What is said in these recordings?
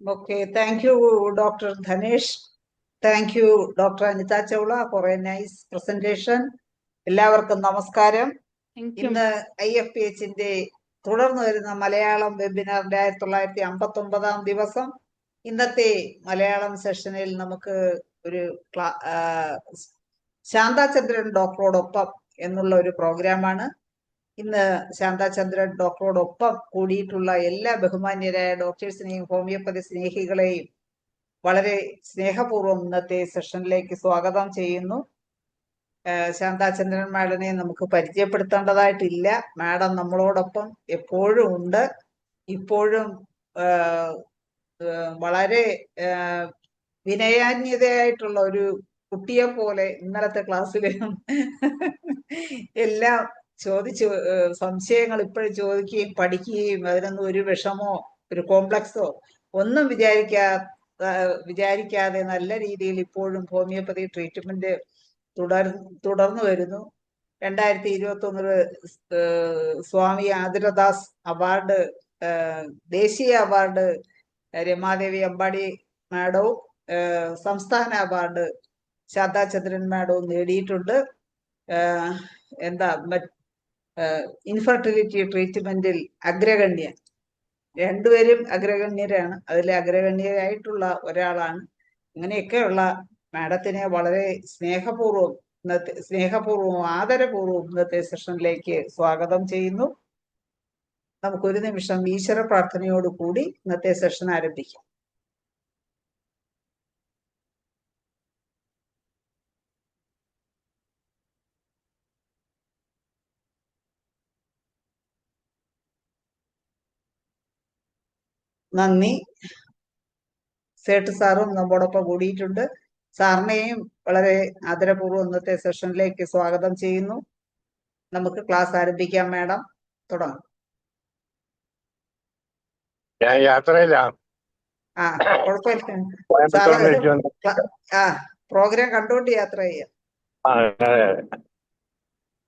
Okay, thank you, Dr. Dhanesh. Thank you, Dr. Anita Chawla, for a nice presentation. എല്ലാവർക്കും നമസ്കാരം. ഇന്ന് IFPHന്റെ തുടർന്നു വരുന്ന മലയാളം വെബിനാറിന്റെ 1959 ദിവസം. ഇന്നത്തെ മലയാളം സെഷനിൽ നമുക്ക് ഒരു ശാന്താചന്ദ്രൻ ഡോക്ടറോടൊപ്പം എന്നുള്ള ഒരു പ്രോഗ്രാമാണ്. ഇന്ന് ശാന്താചന്ദ്രൻ ഡോക്ടറോടൊപ്പം കൂടിയിട്ടുള്ള എല്ലാ ബഹുമാന്യരായ ഡോക്ടേഴ്സിനെയും ഹോമിയോപ്പതി സ്നേഹികളെയും വളരെ സ്നേഹപൂർവ്വം ഇന്നത്തെ സെഷനിലേക്ക് സ്വാഗതം ചെയ്യുന്നു. ശാന്താചന്ദ്രൻ മാഡനെ നമുക്ക് പരിചയപ്പെടുത്തേണ്ടതായിട്ടില്ല. മാഡം നമ്മളോടൊപ്പം എപ്പോഴും ഉണ്ട്. ഇപ്പോഴും വളരെ വിനയാന്യതയായിട്ടുള്ള ഒരു കുട്ടിയെ പോലെ ഇന്നലത്തെ ക്ലാസ്സിലും എല്ലാം ചോദിച്ച് സംശയങ്ങൾ ഇപ്പോഴും ചോദിക്കുകയും പഠിക്കുകയും അതിനൊന്നും ഒരു വിഷമോ ഒരു കോംപ്ലക്സോ ഒന്നും വിചാരിക്കാതെ നല്ല രീതിയിൽ ഇപ്പോഴും ഹോമിയോപ്പതി ട്രീറ്റ്മെന്റ് തുടർന്നു വരുന്നു. 2021 സ്വാമി ആതിരദാസ് അവാർഡ്, ദേശീയ അവാർഡ് രമാദേവി അമ്പാടി മാഡവും സംസ്ഥാന അവാർഡ് ശാന്താചന്ദ്രൻ മാഡവും നേടിയിട്ടുണ്ട്. ഇൻഫെർട്ടിലിറ്റി ട്രീറ്റ്മെന്റിൽ അഗ്രഗണ്യ, രണ്ടുപേരും അഗ്രഗണ്യരാണ്. അതിൽ അഗ്രഗണ്യരായിട്ടുള്ള ഒരാളാണ്. ഇങ്ങനെയൊക്കെയുള്ള മാഡത്തിനെ വളരെ സ്നേഹപൂർവ്വം ആദരപൂർവ്വം ഇന്നത്തെ സെഷനിലേക്ക് സ്വാഗതം ചെയ്യുന്നു. നമുക്കൊരു നിമിഷം ഈശ്വര പ്രാർത്ഥനയോട് കൂടി ഇന്നത്തെ സെഷൻ ആരംഭിക്കാം. നന്ദി. സേട്ട് സാറും നമ്മോടൊപ്പം കൂടിയിട്ടുണ്ട്. സാറിനെയും വളരെ ആദരപൂർവ്വം ഇന്നത്തെ സെഷനിലേക്ക് സ്വാഗതം ചെയ്യുന്നു. നമുക്ക് ക്ലാസ് ആരംഭിക്കാം. മാഡം തുടങ്ങാം. ഞാൻ യാത്രയില്ല. കുഴപ്പമില്ല. പ്രോഗ്രാം കണ്ടുകൊണ്ട് യാത്ര ചെയ്യാം.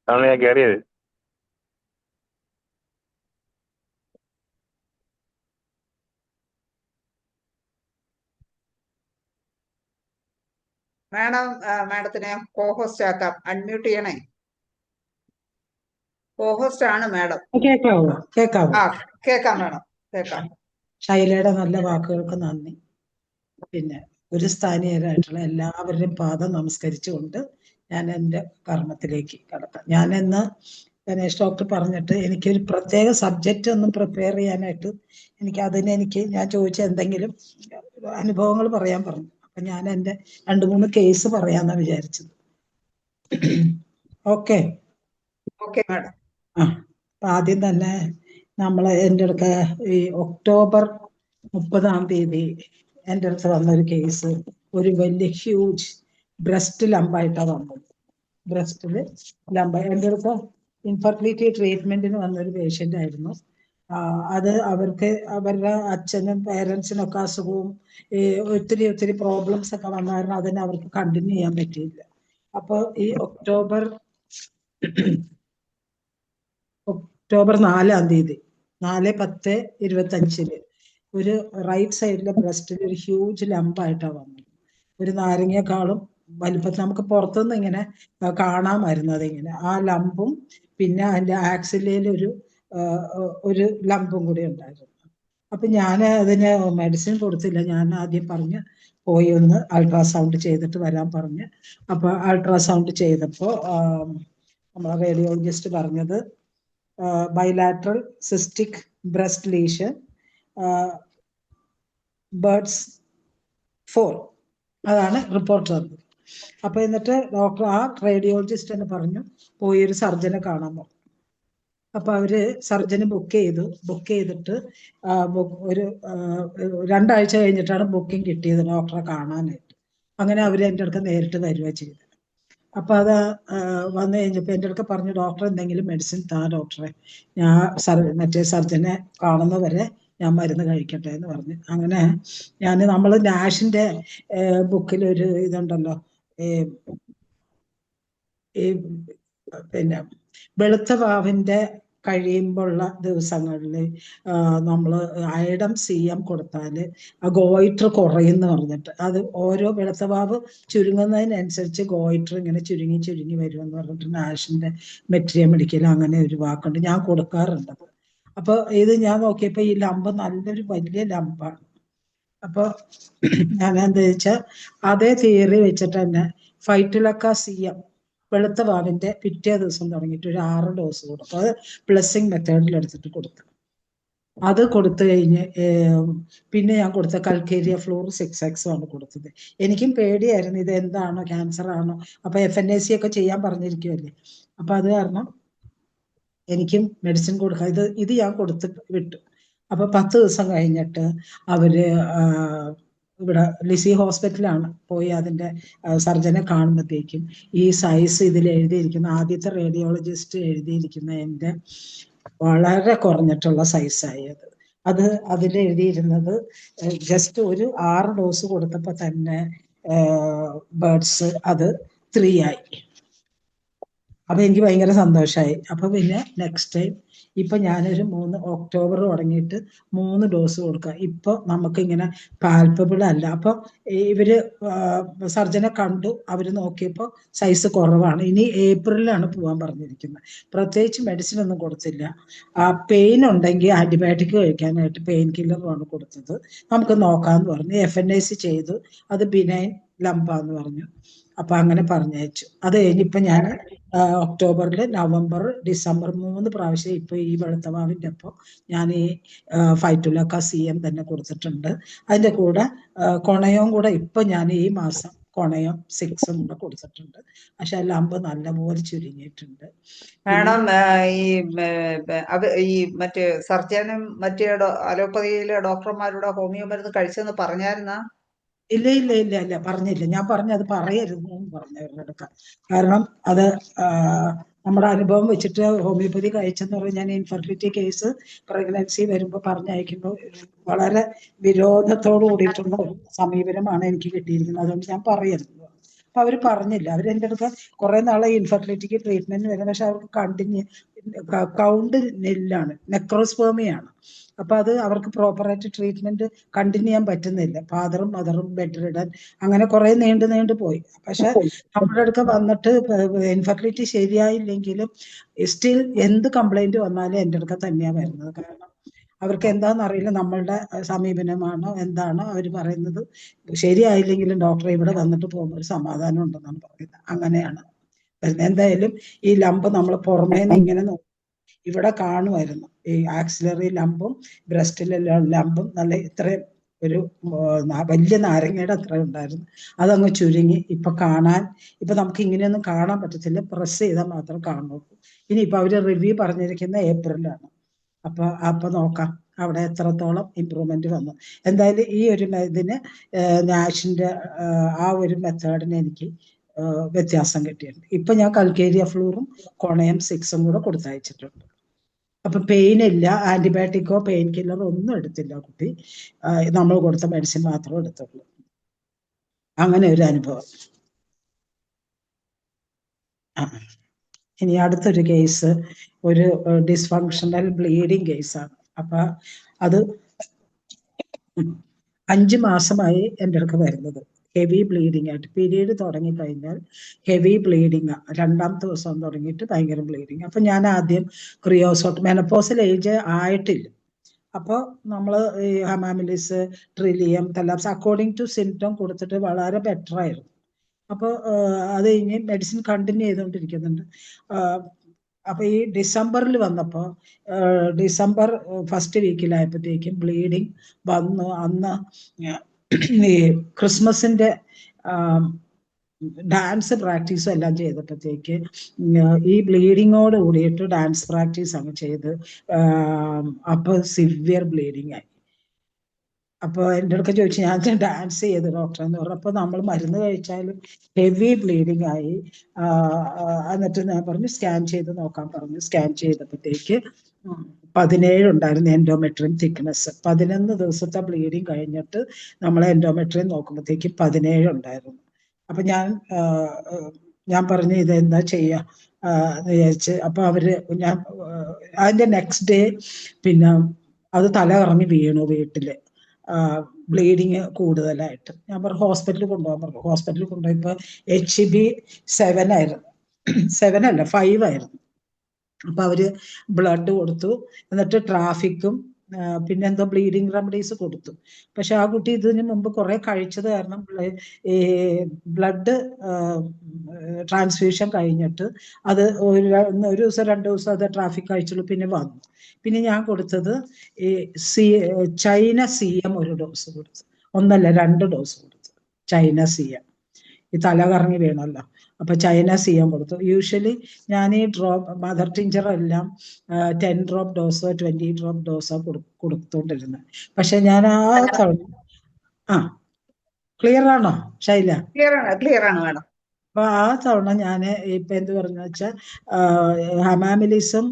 ഞാൻ കയറിയത്. മാഡത്തിനെ കോഹോസ്റ്റ് ആക്കാം. അൺമ്യൂട്ട് ചെയ്യണേ. കോഹോസ്റ്റ് ആണ് മാഡം. കേക്കാം മാഡം, കേക്കാം. ശൈലയുടെ നല്ല വാക്കുകൾക്ക് നന്ദി. പിന്നെ ഗുരുസ്ഥാനീയരായിട്ടുള്ള എല്ലാവരുടെയും പാദം നമസ്കരിച്ചുകൊണ്ട് ഞാൻ എൻ്റെ കർമ്മത്തിലേക്ക് കടക്കാം. ഞാനിന്ന് ഗണേഷ് ഡോക്ടർ പറഞ്ഞിട്ട് എനിക്കൊരു പ്രത്യേക സബ്ജക്റ്റ് ഒന്നും പ്രിപ്പയർ ചെയ്യാനായിട്ട് ഞാൻ ചോദിച്ച എന്തെങ്കിലും അനുഭവങ്ങൾ പറയാൻ പറഞ്ഞു. അപ്പൊ ഞാൻ എൻ്റെ 2-3 കേസ് പറയാന്നാ വിചാരിച്ചത്. Okay madam. അപ്പൊ ആദ്യം തന്നെ എൻ്റെ അടുത്ത് ഈ ഒക്ടോബർ 30 എൻ്റെ അടുത്ത് വന്നൊരു കേസ്, ഒരു വലിയ ഹ്യൂജ് ബ്രസ്റ്റ് ലംബായിട്ടാണ് വന്നത്. ബ്രസ്റ്റില് ലംബായി എൻ്റെ അടുത്ത് ഇൻഫെർട്ടിലിറ്റി ട്രീറ്റ്മെന്റിന് വന്നൊരു പേഷ്യന്റ് ആയിരുന്നു. അത് അവരുടെ അച്ഛനും പേരൻസിനും ഒക്കെ അസുഖവും ഒത്തിരി പ്രോബ്ലംസ് ഒക്കെ വന്നായിരുന്നു. അതിന് അവർക്ക് കണ്ടിന്യൂ ചെയ്യാൻ പറ്റിയില്ല. അപ്പൊ ഈ ഒക്ടോബർ 4 4/10/25 ഒരു റൈറ്റ് സൈഡിലെ ബ്രസ്റ്റിൽ ഒരു ഹ്യൂജ് ലംബായിട്ടാണ് വന്നത്. ഒരു നാരങ്ങയെക്കാളും വലിപ്പത്തിൽ നമുക്ക് പുറത്തുനിന്ന് ഇങ്ങനെ കാണാമായിരുന്നു. അതിങ്ങനെ ആ ലംബും പിന്നെ അതിന്റെ ആക്സിലയിൽ ഒരു ലംബും കൂടി ഉണ്ടായിരുന്നു. അപ്പൊ ഞാൻ അതിന് മെഡിസിൻ കൊടുത്തില്ല. ഞാൻ ആദ്യം പറഞ്ഞ് പോയി ഒന്ന് അൾട്രാസൗണ്ട് ചെയ്തിട്ട് വരാൻ പറഞ്ഞ്. അപ്പൊ അൾട്രാസൗണ്ട് ചെയ്തപ്പോ നമ്മളെ റേഡിയോളജിസ്റ്റ് പറഞ്ഞത് bilateral cystic breast lesion birds 4 അതാണ് റിപ്പോർട്ട് തന്നത്. അപ്പൊ എന്നിട്ട് ഡോക്ടർ റേഡിയോളജിസ്റ്റ് തന്നെ പറഞ്ഞു പോയി ഒരു സർജനെ കാണാൻ പറഞ്ഞു. അപ്പൊ അവര് സർജന് ബുക്ക് ചെയ്തിട്ട് ഒരു 2 ആഴ്ച കഴിഞ്ഞിട്ടാണ് ബുക്കിംഗ് കിട്ടിയത് ഡോക്ടറെ കാണാനായിട്ട്. അങ്ങനെ അവര് എൻ്റെ അടുത്ത് നേരിട്ട് വരിക ചെയ്തത്. അപ്പൊ അത് വന്നു കഴിഞ്ഞപ്പോ എൻ്റെ അടുത്ത് പറഞ്ഞു, ഡോക്ടർ എന്തെങ്കിലും മെഡിസിൻ താ ഡോക്ടറെ, ഞാൻ മറ്റേ സർജനെ കാണുന്നവരെ ഞാൻ മരുന്ന് കഴിക്കട്ടെ എന്ന് പറഞ്ഞു. അങ്ങനെ നമ്മൾ നാഷിന്റെ ബുക്കിൽ ഒരു ഇതുണ്ടല്ലോ, ഈ പിന്നെ വെളുത്ത പാവിന്റെ കഴിയുമ്പോഴുള്ള ദിവസങ്ങളിൽ നമ്മൾ അയഡം CM കൊടുത്താൽ ഗോയിറ്റർ കുറയുമെന്ന് പറഞ്ഞിട്ട്, അത് ഓരോ വെളുത്തവാവ് ചുരുങ്ങുന്നതിനനുസരിച്ച് ഗോയിറ്റർ ഇങ്ങനെ ചുരുങ്ങി ചുരുങ്ങി വരുമെന്ന് പറഞ്ഞിട്ട് നാഷിന്റെ മെറ്റീരിയൽ മെഡിക്കൽ അങ്ങനെ ഒരു വാക്കുണ്ട്, ഞാൻ കൊടുക്കാറുണ്ട്. അപ്പൊ ഇത് ഞാൻ നോക്കിയപ്പോ ഈ ലംബ് നല്ലൊരു വലിയ ലംബാണ്. അപ്പൊ ഞാൻ എന്താ വെച്ചാൽ അതേ തിയറി വെച്ചിട്ട് തന്നെ ഫൈറ്റിലക്ക CM വെളുത്ത വാവിന്റെ പിറ്റേ ദിവസം തുടങ്ങിയിട്ട് ഒരു 6 ഡോസ് കൊടുത്തു. അത് ബ്ലെസ്സിങ് മെത്തേഡിൽ എടുത്തിട്ട് കൊടുത്തു. അത് കൊടുത്തു കഴിഞ്ഞ് പിന്നെ ഞാൻ കൊടുത്ത കൽക്കേരിയ ഫ്ലൂർ 6X ആണ് കൊടുത്തത്. എനിക്കും പേടിയായിരുന്നു ഇത് എന്താണോ ക്യാൻസർ ആണോ, അപ്പൊ FNAC ഒക്കെ ചെയ്യാൻ പറഞ്ഞിരിക്കുമല്ലേ. അപ്പൊ അത് കാരണം എനിക്കും മെഡിസിൻ കൊടുക്കാം. ഇത് ഞാൻ കൊടുത്ത് വിട്ടു. അപ്പൊ 10 ദിവസം കഴിഞ്ഞിട്ട് അവര് ഇവിടെ ലിസി ഹോസ്പിറ്റലാണ് പോയി അതിന്റെ സർജനെ കാണുമ്പോഴത്തേക്കും ഈ സൈസ് ഇതിൽ എഴുതിയിരിക്കുന്ന ആദ്യത്തെ റേഡിയോളജിസ്റ്റ് എഴുതിയിരിക്കുന്ന എൻ്റെ വളരെ കുറഞ്ഞിട്ടുള്ള സൈസായത്. അതിൽ എഴുതിയിരുന്നത് ജസ്റ്റ് ഒരു 6 ഡോസ് കൊടുത്തപ്പോൾ തന്നെ ബേർഡ്സ് അത് 3 ആയി. അപ്പൊ എനിക്ക് ഭയങ്കര സന്തോഷമായി. അപ്പൊ പിന്നെ നെക്സ്റ്റ് ടൈം ഇപ്പൊ ഞാനൊരു ഒക്ടോബർ തുടങ്ങിയിട്ട് 3 ഡോസ് കൊടുക്കുക. ഇപ്പൊ നമുക്കിങ്ങനെ പാൽപ്പബിൾ അല്ല. അപ്പൊ ഇവര് സർജനെ കണ്ടു, അവര് നോക്കിയപ്പോ സൈസ് കുറവാണ്. ഇനി ഏപ്രിലാണ് പോകാൻ പറഞ്ഞിരിക്കുന്നത്. പ്രത്യേകിച്ച് മെഡിസിൻ ഒന്നും കൊടുത്തില്ല. പെയിൻ ഉണ്ടെങ്കിൽ ആന്റിബയോട്ടിക് കഴിക്കാനായിട്ട് പെയിൻ കില്ലറുമാണ് കൊടുത്തത്. നമുക്ക് നോക്കാന്ന് പറഞ്ഞു. FNAC ചെയ്തു. അത് ബിനൈൻ ലംബാന്ന് പറഞ്ഞു. അപ്പൊ അങ്ങനെ പറഞ്ഞയച്ചു. അത് കഴിഞ്ഞിപ്പോ ഞാൻ ഒക്ടോബറിൽ, നവംബർ, ഡിസംബർ 3 പ്രാവശ്യം ഇപ്പൊ ഈ വെളുത്തവാവിന്റെ ഒപ്പം ഞാൻ ഈ ഫൈറ്റുലക്ക CM തന്നെ കൊടുത്തിട്ടുണ്ട്. അതിന്റെ കൂടെ കൊണയവും കൂടെ ഇപ്പൊ ഞാൻ ഈ മാസം കൊണയം 6 കൂടെ കൊടുത്തിട്ടുണ്ട്. പക്ഷെ ലംബ് നല്ലപോലെ ചുരുങ്ങിയിട്ടുണ്ട്. മാഡം ഈ മറ്റേ സർജനും മറ്റേ അലോപ്പതിയിലെ ഡോക്ടർമാരുടെ ഹോമിയോ മരുന്ന് കഴിച്ചെന്ന് പറഞ്ഞായിരുന്നാ? ഇല്ല പറഞ്ഞില്ല. ഞാൻ അത് പറയരുത് പറഞ്ഞു അവരുടെ അടുക്ക. കാരണം അത് നമ്മുടെ അനുഭവം വെച്ചിട്ട് ഹോമിയോപ്പതി കഴിച്ചെന്ന് പറഞ്ഞാൽ ഞാൻ ഇൻഫെർട്ടിലിറ്റി കേസ് പ്രഗ്നൻസി വരുമ്പോൾ പറഞ്ഞയക്കുമ്പോൾ വളരെ വിരോധത്തോട് കൂടിയിട്ടുള്ള ഒരു സമീപനമാണ് എനിക്ക് കിട്ടിയിരിക്കുന്നത്. അതുകൊണ്ട് ഞാൻ പറയരുത്. അപ്പൊ അവര് പറഞ്ഞില്ല. അവരെന്റെ അടുത്ത് കുറെ നാളെ ഇൻഫെർട്ടിലിറ്റിക്ക് ട്രീറ്റ്മെന്റ് വരും. പക്ഷെ അവർക്ക് കൗണ്ട് നെല്ലാണ്, നെക്രോസ്പേമിയാണ്. അപ്പൊ അത് അവർക്ക് പ്രോപ്പറായിട്ട് ട്രീറ്റ്മെന്റ് കണ്ടിന്യൂ ചെയ്യാൻ പറ്റുന്നില്ല. ഫാദറും മദറും ബെഡ് റിഡൻ അങ്ങനെ കുറെ നീണ്ടു പോയി. പക്ഷെ നമ്മുടെ അടുക്ക വന്നിട്ട് ഇൻഫെർട്ടിലിറ്റി ശരിയായില്ലെങ്കിലും സ്റ്റിൽ എന്ത് കംപ്ലൈന്റ് വന്നാലും എൻ്റെ അടുക്ക തന്നെയാ വരുന്നത്. കാരണം അവർക്ക് എന്താണെന്ന് അറിയില്ല, നമ്മളുടെ സമീപനമാണോ എന്താണോ അവർ പറയുന്നത്. ശരിയായില്ലെങ്കിലും ഡോക്ടറെ ഇവിടെ വന്നിട്ട് പോകുമ്പോൾ ഒരു സമാധാനം ഉണ്ടെന്നാണ് പറയുന്നത്. അങ്ങനെയാണ് വരുന്നത്. എന്തായാലും ഈ ലംബ് നമ്മൾ പുറമേ നിന്ന് ഇങ്ങനെ ഇവിടെ കാണുമായിരുന്നു. ഈ ആക്സിലറി ലംബും ബ്രസ്റ്റിലെ ലംബും നല്ല ഇത്രയും ഒരു വലിയ നാരങ്ങയുടെ അത്ര ഉണ്ടായിരുന്നു. അതങ്ങ് ചുരുങ്ങി ഇപ്പൊ നമുക്ക് ഇങ്ങനെയൊന്നും കാണാൻ പറ്റത്തില്ല. പ്രസ് ചെയ്താൽ മാത്രം കാണുള്ളൂ. ഇനിയിപ്പൊ അവര് റിവ്യൂ പറഞ്ഞിരിക്കുന്ന ഏപ്രിലാണ്. അപ്പൊ നോക്കാം അവിടെ എത്രത്തോളം ഇമ്പ്രൂവ്മെന്റ് വന്നു. എന്തായാലും ഈ ഒരു ഇതിന് നാഷിന്റെ ആ ഒരു മെത്തേഡിന് എനിക്ക് വ്യത്യാസം കിട്ടിയിട്ടുണ്ട്. ഇപ്പൊ ഞാൻ കൽക്കേരിയ ഫ്ലൂറും കൊണയം 6 കൂടെ കൊടുത്തയച്ചിട്ടുണ്ട്. അപ്പൊ പെയിൻ ഇല്ല, ആന്റിബയോട്ടിക്കോ പെയിൻ കില്ലറോ ഒന്നും എടുത്തില്ല കുട്ടി. നമ്മൾ കൊടുത്ത മെഡിസിൻ മാത്രമേ എടുത്തുള്ളൂ. അങ്ങനെ ഒരു അനുഭവം. ഇനി അടുത്തൊരു കേസ് ഒരു ഡിസ്ഫങ്ഷണൽ ബ്ലീഡിങ് കേസാണ്. അപ്പൊ അത് 5 മാസമായി എൻ്റെ അടുക്ക് വരുന്നത്. ഹെവി ബ്ലീഡിങ് ആയിട്ട് പീരീഡ് തുടങ്ങി കഴിഞ്ഞാൽ ഹെവി ബ്ലീഡിങ്, 2ാമത്തെ ദിവസം തുടങ്ങിയിട്ട് ഭയങ്കര ബ്ലീഡിങ്. അപ്പൊ ഞാൻ ആദ്യം ക്രിയോസോട്ട്, മെനപ്പോസൽ ഏജ് ആയിട്ടില്ല. അപ്പോൾ നമ്മൾ ഈ ഹമാമിലിസ്, ട്രിലിയം, തലാപ്സ് അക്കോർഡിംഗ് ടു സിംറ്റം കൊടുത്തിട്ട് വളരെ ബെറ്റർ ആയിരുന്നു. അപ്പോൾ അത് കഴിഞ്ഞ് മെഡിസിൻ കണ്ടിന്യൂ ചെയ്തുകൊണ്ടിരിക്കുന്നുണ്ട്. അപ്പൊ ഈ ഡിസംബറിൽ വന്നപ്പോൾ ഡിസംബർ ഫസ്റ്റ് വീക്കിലായപ്പോഴത്തേക്കും ബ്ലീഡിങ് വന്നു. അന്ന് ഈ ക്രിസ്മസിന്റെ ഡാൻസ് പ്രാക്ടീസും എല്ലാം ചെയ്തപ്പോഴത്തേക്ക് ഈ ബ്ലീഡിങ്ങോട് കൂടിയിട്ട് ഡാൻസ് പ്രാക്ടീസ് അങ്ങ് ചെയ്ത് അപ്പൊ സിവിയർ ബ്ലീഡിങ് ആയി. അപ്പൊ എൻ്റെ അടുക്ക ചോദിച്ചു, ഞാൻ ഡാൻസ് ചെയ്ത് ഡോക്ടർ എന്ന് പറഞ്ഞു. അപ്പൊ നമ്മൾ മരുന്ന് കഴിച്ചാലും ഹെവി ബ്ലീഡിങ് ആയി. എന്നിട്ട് ഞാൻ പറഞ്ഞു സ്കാൻ ചെയ്ത് നോക്കാൻ പറഞ്ഞു. സ്കാൻ ചെയ്തപ്പോഴത്തേക്ക് 17 ഉണ്ടായിരുന്നു എൻഡോമെട്രിയം തിക്നെസ്. 11 ദിവസത്തെ ബ്ലീഡിങ് കഴിഞ്ഞിട്ട് നമ്മൾ എൻഡോമെട്രിയം നോക്കുമ്പോഴത്തേക്ക് 17 ഉണ്ടായിരുന്നു. അപ്പൊ ഞാൻ ഞാൻ പറഞ്ഞു ഇത് എന്താ ചെയ്യാ എന്ന് വിചാരിച്ച്. അപ്പൊ അവര് ഞാൻ അതിന്റെ നെക്സ്റ്റ് ഡേ പിന്നെ അത് തല കറങ്ങി വീണു വീട്ടില്. ബ്ലീഡിങ് കൂടുതലായിട്ട്. ഞാൻ പറഞ്ഞു ഹോസ്പിറ്റലിൽ കൊണ്ടുപോകാൻ പറഞ്ഞു. ഹോസ്പിറ്റലിൽ കൊണ്ടുപോയപ്പോ HB7 ആയിരുന്നു, 7 അല്ല 5 ആയിരുന്നു. അപ്പൊ അവര് ബ്ലഡ് കൊടുത്തു, എന്നിട്ട് ട്രാഫിക്കും പിന്നെ എന്തോ ബ്ലീഡിങ് റെമഡീസ് കൊടുത്തു. പക്ഷെ ആ കുട്ടി ഇതിന് മുമ്പ് കുറെ കഴിച്ചത് കാരണം ഈ ബ്ലഡ് ട്രാൻസ്ഫ്യൂഷൻ കഴിഞ്ഞിട്ട് അത് ഒരു ദിവസം 2 ദിവസം അത് ട്രാഫിക് കഴിച്ചുള്ളൂ, പിന്നെ വന്നു. പിന്നെ ഞാൻ കൊടുത്തത് ഈ ചൈന CM ഒരു ഡോസ് കൊടുത്തു, 1 അല്ല 2 ഡോസ് കൊടുത്തു. ചൈന CM ഈ തല കറങ്ങി വീണല്ലോ, അപ്പൊ ചൈന CM കൊടുത്തു. യൂഷ്വലി ഞാൻ ഈ മദർ ടിഞ്ചർ എല്ലാം 10 ഡ്രോപ്പ് ഡോസോ 20 ഡ്രോപ്പ് ഡോസോ കൊടുത്തോണ്ടിരുന്നത്. പക്ഷെ ഞാൻ ആ ക്ലിയർ ആണോ ശൈല? ക്ലിയർ ആണ് മാഡം. അപ്പൊ ആ തവണ ഞാൻ ഇപ്പൊ എന്ത് പറഞ്ഞു വെച്ചാൽ ഹമാമിലിസും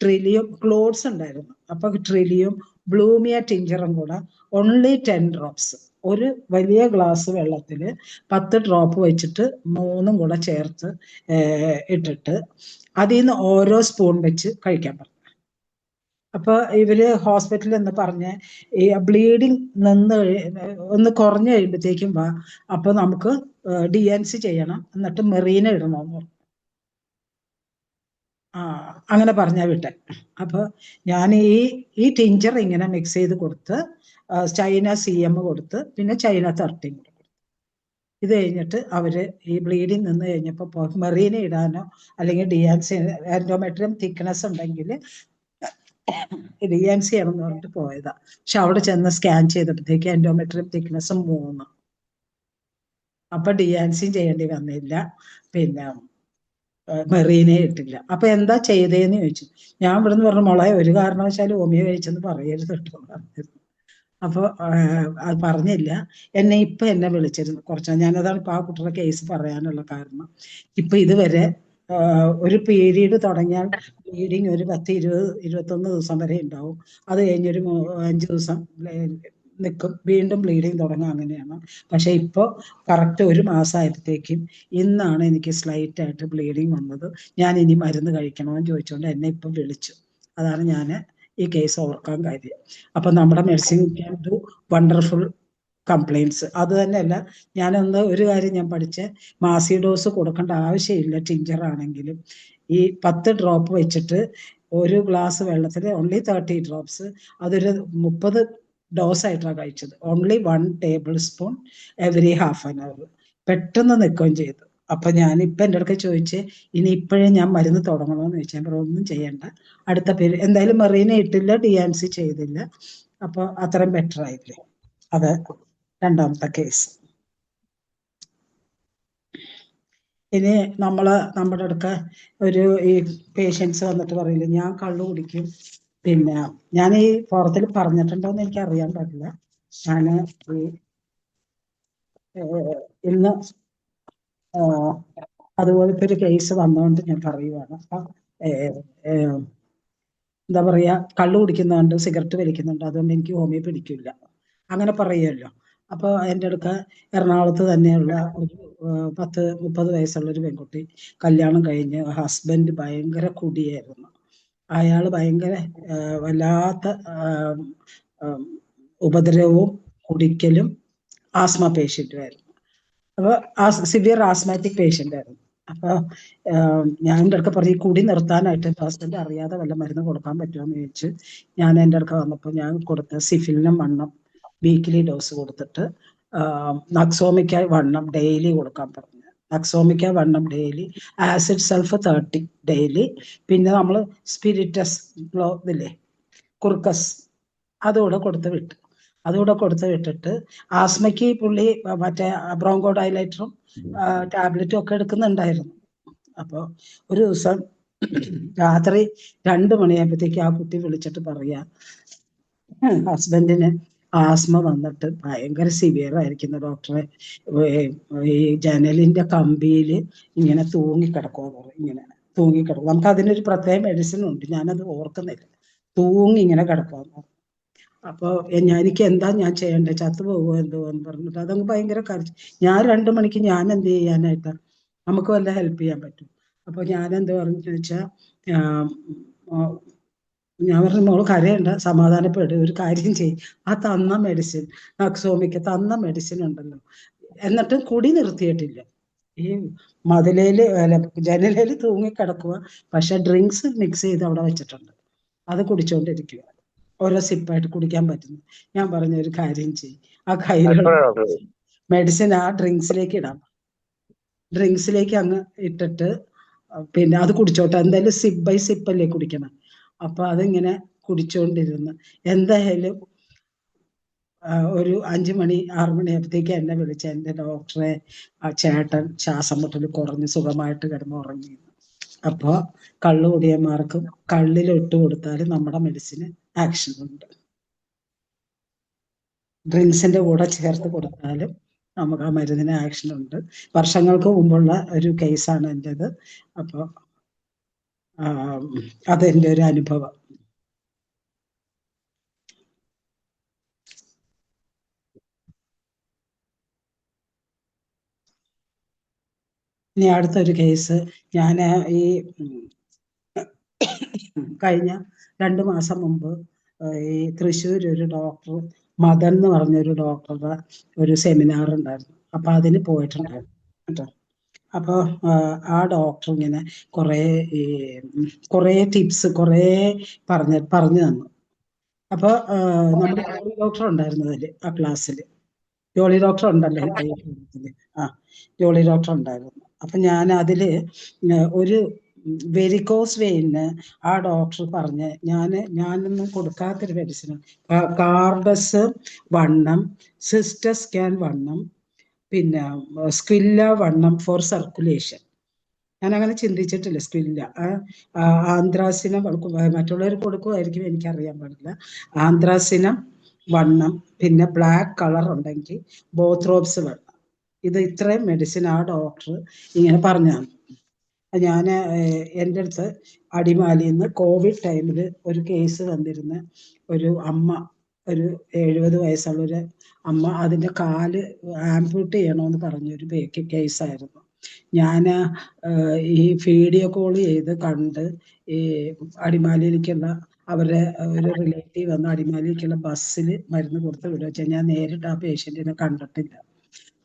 ട്രിലിയും ക്ലോഡ്സ് ഉണ്ടായിരുന്നു. അപ്പൊ ട്രിലിയും ബ്ലൂമിയ ടിഞ്ചറും കൂടെ ഓൺലി 10 ഡ്രോപ്സ്, ഒരു വലിയ ഗ്ലാസ് വെള്ളത്തിൽ 10 ഡ്രോപ്പ് വെച്ചിട്ട് 3 കൂടെ ചേർത്ത് ഇട്ടിട്ട് അതിൽ നിന്ന് ഓരോ സ്പൂൺ വെച്ച് കഴിക്കാൻ പറഞ്ഞു. അപ്പൊ ഇവര് ഹോസ്പിറ്റലിൽ എന്ന് പറഞ്ഞ് ഈ ബ്ലീഡിങ് ഒന്ന് കുറഞ്ഞു കഴിയുമ്പോഴത്തേക്കും വാ, അപ്പൊ നമുക്ക് DNC ചെയ്യണം, എന്നിട്ട് മെറീന ഇടണമെന്ന് പറഞ്ഞു. അങ്ങനെ പറഞ്ഞാ വിട്ടെ. അപ്പൊ ഞാൻ ഈ ടിഞ്ചർ ഇങ്ങനെ മിക്സ് ചെയ്ത് കൊടുത്ത് ചൈന CM കൊടുത്ത് പിന്നെ ചൈന 13 കൊടുത്തു. ഇത് കഴിഞ്ഞിട്ട് അവര് ഈ ബ്ലീഡിങ് നിന്ന് കഴിഞ്ഞപ്പോ മെറീന ഇടാനോ അല്ലെങ്കിൽ DNC എൻഡോമെട്രിയം തിക്നെസ് ഉണ്ടെങ്കിൽ DNC ആണെന്ന് പറഞ്ഞിട്ട് പോയതാ. പക്ഷെ അവിടെ ചെന്ന് സ്കാൻ ചെയ്തപ്പോഴത്തേക്ക് എൻഡോമെട്രിയം തിക്നെസ് 3. അപ്പൊ DNC ചെയ്യേണ്ടി വന്നില്ല, പിന്നെ മെറീനെ ഇട്ടില്ല. അപ്പൊ എന്താ ചെയ്തേന്ന് ചോദിച്ചു. ഞാൻ ഇവിടുന്ന് പറഞ്ഞു മോളെ ഒരു കാരണവശാലും ഹോമിയോ കഴിച്ചെന്ന് പറയരുത് കേട്ടോ പറഞ്ഞിരുന്നു. അപ്പൊ അത് പറഞ്ഞില്ല. എന്നെ വിളിച്ചിരുന്നു കുറച്ച്. ഞാനതാണ് ഇപ്പൊ ആ കുട്ടിയുടെ കേസ് പറയാനുള്ള കാരണം. ഇപ്പൊ ഇതുവരെ ഒരു പീരീഡ് തുടങ്ങിയാൽ ബ്ലീഡിങ് ഒരു 10, 20, 21 ദിവസം വരെ ഉണ്ടാവും. അത് കഴിഞ്ഞൊരു 5 ദിവസം നിൽക്കും, വീണ്ടും ബ്ലീഡിങ് തുടങ്ങും, അങ്ങനെയാണ്. പക്ഷെ ഇപ്പോൾ കറക്റ്റ് 1 മാസമായപ്പോഴത്തേക്കും ഇന്നാണ് എനിക്ക് സ്ലൈറ്റ് ആയിട്ട് ബ്ലീഡിങ് വന്നത്. ഞാൻ ഇനി മരുന്ന് കഴിക്കണമെന്ന് ചോദിച്ചുകൊണ്ട് എന്നെ ഇപ്പം വിളിച്ചു. അതാണ് ഞാൻ ഈ കേസ് ഓർക്കാൻ കാര്യം. അപ്പൊ നമ്മുടെ medicine can do wonderful compliance. അത് തന്നെയല്ല, ഒരു കാര്യം ഞാൻ പഠിച്ച, മാസി ഡോസ് കൊടുക്കേണ്ട ആവശ്യമില്ല ടിഞ്ചർ ആണെങ്കിലും. ഈ 10 ഡ്രോപ്പ് വെച്ചിട്ട് ഒരു ഗ്ലാസ് വെള്ളത്തിൽ ഓൺലി 30 ഡ്രോപ്സ്, അതൊരു 30 ഡോസ് ആയിട്ടാണ് കഴിച്ചത്. Only 1 table spoon every half an hour. പെട്ടെന്ന് നിൽക്കുകയും ചെയ്തു. അപ്പൊ ഞാനിപ്പൊ എൻ്റെ അടുക്ക ചോദിച്ച് ഇനി ഇപ്പോഴേ ഞാൻ മരുന്ന് തുടങ്ങണമെന്ന് ചോദിച്ചാൽ ഒന്നും ചെയ്യണ്ട, അടുത്ത പേര് എന്തായാലും മെറീന ഇട്ടില്ല, DNC ചെയ്തില്ല, അപ്പൊ അത്രയും ബെറ്റർ ആയില്ലേ. അത് രണ്ടാമത്തെ കേസ്. ഇനി നമ്മുടെ അടുക്ക ഈ പേഷ്യൻസ് വന്നിട്ട് പറയില്ല ഞാൻ കള്ളു കുടിക്കും. പിന്നെ ഞാൻ ഈ പുറത്തിൽ പറഞ്ഞിട്ടുണ്ടോന്ന് എനിക്ക് അറിയാൻ പാടില്ല. ഞാൻ ഇന്ന് അതുപോലത്തെ ഒരു കേസ് വന്നുകൊണ്ട് ഞാൻ പറയുവാണ്. എന്താ പറയാ, കള്ളു കുടിക്കുന്നുണ്ട്, സിഗരറ്റ് വലിക്കുന്നുണ്ട്, അതുകൊണ്ട് എനിക്ക് ഹോമിയോ പിടിക്കില്ല അങ്ങനെ പറയുമല്ലോ. അപ്പൊ എൻ്റെ അടുക്ക എറണാകുളത്ത് തന്നെയുള്ള ഒരു 10-30 വയസ്സുള്ള ഒരു പെൺകുട്ടി കല്യാണം കഴിഞ്ഞ് ഹസ്ബൻഡ് ഭയങ്കര കുടിയായിരുന്നു. അയാൾ ഭയങ്കര വല്ലാത്ത ഉപദ്രവവും കുടിക്കലും ആസ്മ പേഷ്യന്റുമായിരുന്നു. അപ്പൊ സിവിയർ ആസ്മാറ്റിക് പേഷ്യന്റ് ആയിരുന്നു. അപ്പൊ ഞാൻ എൻ്റെ അടുക്ക പറഞ്ഞു ഈ കുടി നിർത്താനായിട്ട് ഹസ്ബൻഡ് അറിയാതെ വല്ല മരുന്ന് കൊടുക്കാൻ പറ്റുമോന്ന് ചോദിച്ചു. ഞാൻ എൻ്റെ അടുക്ക വന്നപ്പോൾ ഞാൻ കൊടുത്ത സിഫിലിനും 1 വീക്കിലി ഡോസ് കൊടുത്തിട്ട് നക്സോമിക്ക 1 ഡെയിലി കൊടുക്കാൻ പറഞ്ഞു. നക്സോമിക്ക 1 ഡെയിലി, ആസിഡ് സൾഫ് 30 ഡെയിലി, പിന്നെ നമ്മൾ സ്പിരിറ്റസ് ഇതില്ലേ കുർക്കസ് അതുകൂടെ കൊടുത്ത് വിട്ടിട്ട് ആസ്മയ്ക്ക് പുള്ളി മറ്റേ ബ്രോങ്കോ ഡൈലൈറ്ററും ടാബ്ലറ്റും ഒക്കെ എടുക്കുന്നുണ്ടായിരുന്നു. അപ്പോൾ ഒരു ദിവസം രാത്രി 2 മണിയായപ്പോഴത്തേക്ക് ആ കുട്ടി വിളിച്ചിട്ട് പറയാ ഹസ്ബൻഡിന് ആസ്മ വന്നിട്ട് ഭയങ്കര സിവിയർ ആയിരിക്കുന്നു ഡോക്ടറെ, ഈ ജനലിന്റെ കമ്പിയിൽ ഇങ്ങനെ തൂങ്ങിക്കിടക്കുക. ഇങ്ങനെ തൂങ്ങിക്കിടക്കും. നമുക്ക് അതിനൊരു പ്രത്യേക മെഡിസിൻ ഉണ്ട്, ഞാനത് ഓർക്കുന്നില്ല. ഇങ്ങനെ കിടക്കുക. അപ്പൊ എനിക്ക് എന്താ ഞാൻ ചെയ്യണ്ടേ, ചത്തുപോകുമോ എന്തോ എന്ന് പറഞ്ഞിട്ട് അതങ്ങ് ഭയങ്കര കരച്ചു. ഞാൻ 2 മണിക്ക് ഞാൻ എന്ത് ചെയ്യാനായിട്ടാ. നമുക്ക് വല്ല ഹെൽപ്പ് ചെയ്യാൻ പറ്റും. അപ്പോൾ ഞാൻ എന്ത് പറഞ്ഞു ചോദിച്ചാൽ ഞാൻ പറഞ്ഞു മോള് കരയണ്ട, സമാധാനപ്പെട്, ഒരു കാര്യം ചെയ്യും, ആ തന്ന മെഡിസിൻ നക്സോമിക്ക് തന്ന മെഡിസിൻ ഉണ്ടല്ലോ, എന്നിട്ടും കുടി നിർത്തിയിട്ടില്ല. ഈ മതിലേല് ജനലേല് തൂങ്ങിക്കിടക്കുക, പക്ഷെ ഡ്രിങ്ക്സ് മിക്സ് ചെയ്ത് അവിടെ വെച്ചിട്ടുണ്ട്, അത് കുടിച്ചോണ്ടിരിക്കുക, ഓരോ സിപ്പായിട്ട് കുടിക്കാൻ പറ്റുന്നു. ഞാൻ പറഞ്ഞ ഒരു കാര്യം ചെയ്യും, ആ കയ്യിലുള്ള മെഡിസിൻ ആ ഡ്രിങ്ക്സിലേക്ക് ഇടാം, ഡ്രിങ്ക്സിലേക്ക് അങ്ങ് ഇട്ടിട്ട് പിന്നെ അത് കുടിച്ചോട്ടെ, എന്തായാലും സിപ്പ് ബൈ സിപ്പ് അല്ലേ കുടിക്കണം. അപ്പൊ അതിങ്ങനെ കുടിച്ചോണ്ടിരുന്ന് എന്തായാലും ഒരു 5 മണി 6 മണിയായപ്പോഴത്തേക്ക് എന്നെ വിളിച്ച എന്റെ ഡോക്ടറെ, ആ ചേട്ടൻ ശ്വാസം മുട്ടൽ കുറഞ്ഞ് സുഖമായിട്ട് കിടന്ന് ഉറങ്ങി. അപ്പൊ കള്ളുകുടിയന്മാർക്കും കള്ളിലിട്ട് കൊടുത്താലും നമ്മുടെ മെഡിസിന് ആക്ഷൻ ഉണ്ട്, ഡ്രിങ്ക്സിന്റെ കൂടെ ചേർത്ത് കൊടുത്താലും നമുക്ക് ആ മരുന്നിന് ആക്ഷൻ ഉണ്ട്. വർഷങ്ങൾക്ക് മുമ്പുള്ള ഒരു കേസാണ് എൻ്റെത്. അപ്പോൾ അതെൻ്റെ ഒരു അനുഭവം. ഇനി അടുത്തൊരു കേസ്, ഞാൻ ഈ കഴിഞ്ഞ 2 മാസം മുമ്പ് ഈ തൃശ്ശൂർ ഒരു ഡോക്ടർ മദൻ എന്ന് പറഞ്ഞൊരു ഡോക്ടറുടെ ഒരു സെമിനാർ ഉണ്ടായിരുന്നു. അപ്പൊ അതിന് പോയിട്ടുണ്ടായിരുന്നു കേട്ടോ. അപ്പൊ ആ ഡോക്ടർ ഇങ്ങനെ കുറേ ടിപ്സ് പറഞ്ഞു തന്നു. അപ്പൊ നമ്മുടെ ജോളി ഡോക്ടർ ഉണ്ടായിരുന്നു അതില്, ആ ക്ലാസ്സിൽ ജോളി ഡോക്ടർ ഉണ്ടല്ലോ ആ ജോളി ഡോക്ടർ ഉണ്ടായിരുന്നു. അപ്പൊ ഞാൻ അതില് ഒരു വെരിക്കോസ് വെയിന് ആ ഡോക്ടർ പറഞ്ഞ് ഞാനൊന്നും കൊടുക്കാത്തൊരു മെഡിസിൻ, കാർഡസ് വണ്ണം, സിസ്റ്റസ്കാൻ വണ്ണം, പിന്നെ സ്ക്വില്ല വണ്ണം ഫോർ സർക്കുലേഷൻ. ഞാൻ അങ്ങനെ ചിന്തിച്ചിട്ടില്ല. സ്ക്വില്ല ആന്ത്രാസിനം മറ്റുള്ളവർ കൊടുക്കുമായിരിക്കും, എനിക്കറിയാൻ പാടില്ല. ആന്ത്രാസിനം വണ്ണം, പിന്നെ ബ്ലാക്ക് കളർ ഉണ്ടെങ്കിൽ ബോത്രോപ്സ് വണ്ണം. ഇത് ഇത്രയും മെഡിസിൻ ആ ഡോക്ടർ ഇങ്ങനെ പറഞ്ഞു തന്നു. ഞാൻ എൻ്റെ അടുത്ത് അടിമാലിയിൽ നിന്ന് കോവിഡ് ടൈമിൽ ഒരു കേസ് വന്നിരുന്ന ഒരു അമ്മ, ഒരു 70 വയസ്സുള്ള ഒരു അമ്മ, അതിൻ്റെ കാല് ആംപ്യൂട്ട് ചെയ്യണമെന്ന് പറഞ്ഞൊരു കേസായിരുന്നു. ഞാൻ ഈ വീഡിയോ കോൾ ചെയ്ത് കണ്ട് ഈ അടിമാലിയിലേക്കുള്ള അവരുടെ ഒരു റിലേറ്റീവ് വന്ന് അടിമാലിയിലേക്കുള്ള ബസ്സിൽ മരുന്ന് കൊടുത്ത് വിടുക. ഞാൻ നേരിട്ട് ആ പേഷ്യൻറ്റിനെ കണ്ടിട്ടില്ല,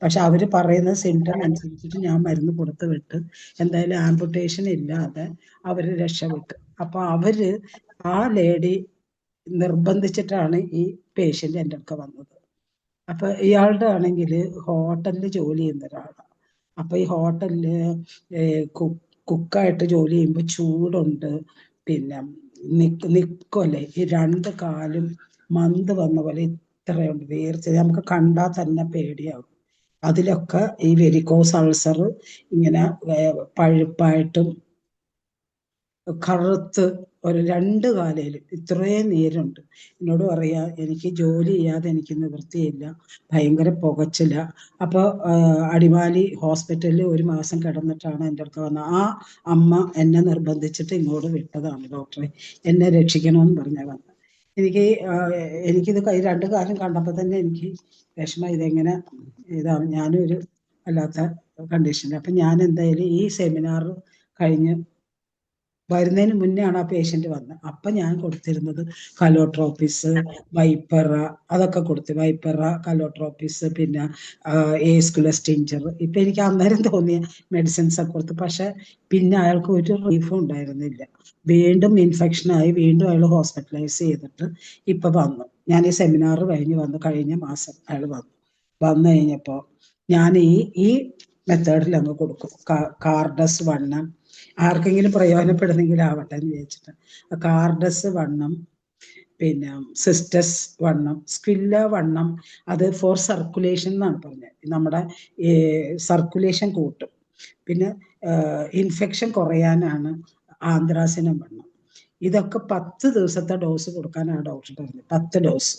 പക്ഷെ അവർ പറയുന്ന സിംറ്റം അനുസരിച്ചിട്ട് ഞാൻ മരുന്ന് കൊടുത്ത് വിട്ട് എന്തായാലും ആംപുട്ടേഷൻ ഇല്ലാതെ അവർ രക്ഷപ്പെട്ടു. അപ്പൊ അവര് ആ ലേഡി നിർബന്ധിച്ചിട്ടാണ് ഈ പേഷ്യന്റ് എൻ്റെ അടുക്ക വന്നത്. അപ്പൊ ഇയാളുടെ ആണെങ്കിൽ ഹോട്ടലിൽ ജോലി ചെയ്യുന്ന ഒരാളാണ്. അപ്പൊ ഈ ഹോട്ടലില് കുക്കായിട്ട് ജോലി ചെയ്യുമ്പോൾ ചൂടുണ്ട്, പിന്നെ നിൽക്കുമല്ലേ, ഈ 2 കാലും മന്ത് വന്ന പോലെ ഇത്രയുണ്ട് വീർച്ച, നമുക്ക് കണ്ടാൽ തന്നെ പേടിയാവും. അതിലൊക്കെ ഈ വെരിക്കോസ് അൾസർ ഇങ്ങനെ പഴുപ്പായിട്ടും കറുത്ത് ഒരു 2 കാലയിലും ഇത്രയും നീരുണ്ട്. എന്നോട് പറയാ, എനിക്ക് ജോലി ചെയ്യാതെ എനിക്ക് നിവൃത്തിയില്ല, ഭയങ്കര പുകച്ചില്ല. അപ്പൊ അടിമാലി ഹോസ്പിറ്റലിൽ 1 മാസം കിടന്നിട്ടാണ് എൻ്റെ അടുത്ത് വന്നത്. ആ അമ്മ എന്നെ നിർബന്ധിച്ചിട്ട് ഇങ്ങോട്ട് വിട്ടതാണ്, ഡോക്ടറെ എന്നെ രക്ഷിക്കണമെന്ന് പറഞ്ഞാൽ വന്നത്. എനിക്കിത് 2 കാലം കണ്ടപ്പോൾ തന്നെ എനിക്ക് വിഷമം, ഇതെങ്ങനെ ഇതാണ്, ഞാനും ഒരു അല്ലാത്ത കണ്ടീഷനിൽ. അപ്പൊ ഞാൻ എന്തായാലും ഈ സെമിനാർ കഴിഞ്ഞ് വരുന്നതിന് മുന്നേ ആണ് ആ പേഷ്യന്റ് വന്നത്. അപ്പൊ ഞാൻ കൊടുത്തിരുന്നത് കലോട്രോപ്പിസ്, വൈപ്പറ, അതൊക്കെ കൊടുത്തു. വൈപ്പറ, കലോട്രോപ്പിസ്, പിന്നെ ഏസ്കുലസ്റ്റിഞ്ചർ. ഇപ്പൊ എനിക്ക് അന്നേരം തോന്നിയ മെഡിസിൻസ് ഒക്കെ കൊടുത്തു. പക്ഷെ പിന്നെ അയാൾക്ക് ഒരു റിലീഫും ഉണ്ടായിരുന്നില്ല. വീണ്ടും ഇൻഫെക്ഷനായി, വീണ്ടും അയാൾ ഹോസ്പിറ്റലൈസ് ചെയ്തിട്ട് ഇപ്പൊ വന്നു. ഞാൻ ഈ സെമിനാർ കഴിഞ്ഞ മാസം അയാൾ വന്നു കഴിഞ്ഞപ്പോ ഞാൻ ഈ മെത്തേഡിൽ അങ്ങ് കൊടുക്കും. കാർഡസ് വണ്ണം, ആർക്കെങ്കിലും പ്രയോജനപ്പെടുന്നെങ്കിൽ ആവട്ടെ എന്ന് വിചാരിച്ചിട്ട്. കാർഡസ് വണ്ണം, പിന്നെ സിസ്റ്റസ് വണ്ണം, സ്ക്വില്ല വണ്ണം, അത് ഫോർ സർക്കുലേഷൻ എന്നാണ് പറഞ്ഞത്. നമ്മുടെ സർക്കുലേഷൻ കൂട്ടും. പിന്നെ ഇൻഫെക്ഷൻ കുറയാനാണ് ആന്ത്രാസിനം വണ്ണം. ഇതൊക്കെ 10 ദിവസത്തെ ഡോസ് കൊടുക്കാനാണ് ഡോക്ടർ പറഞ്ഞത്, 10 ഡോസ്.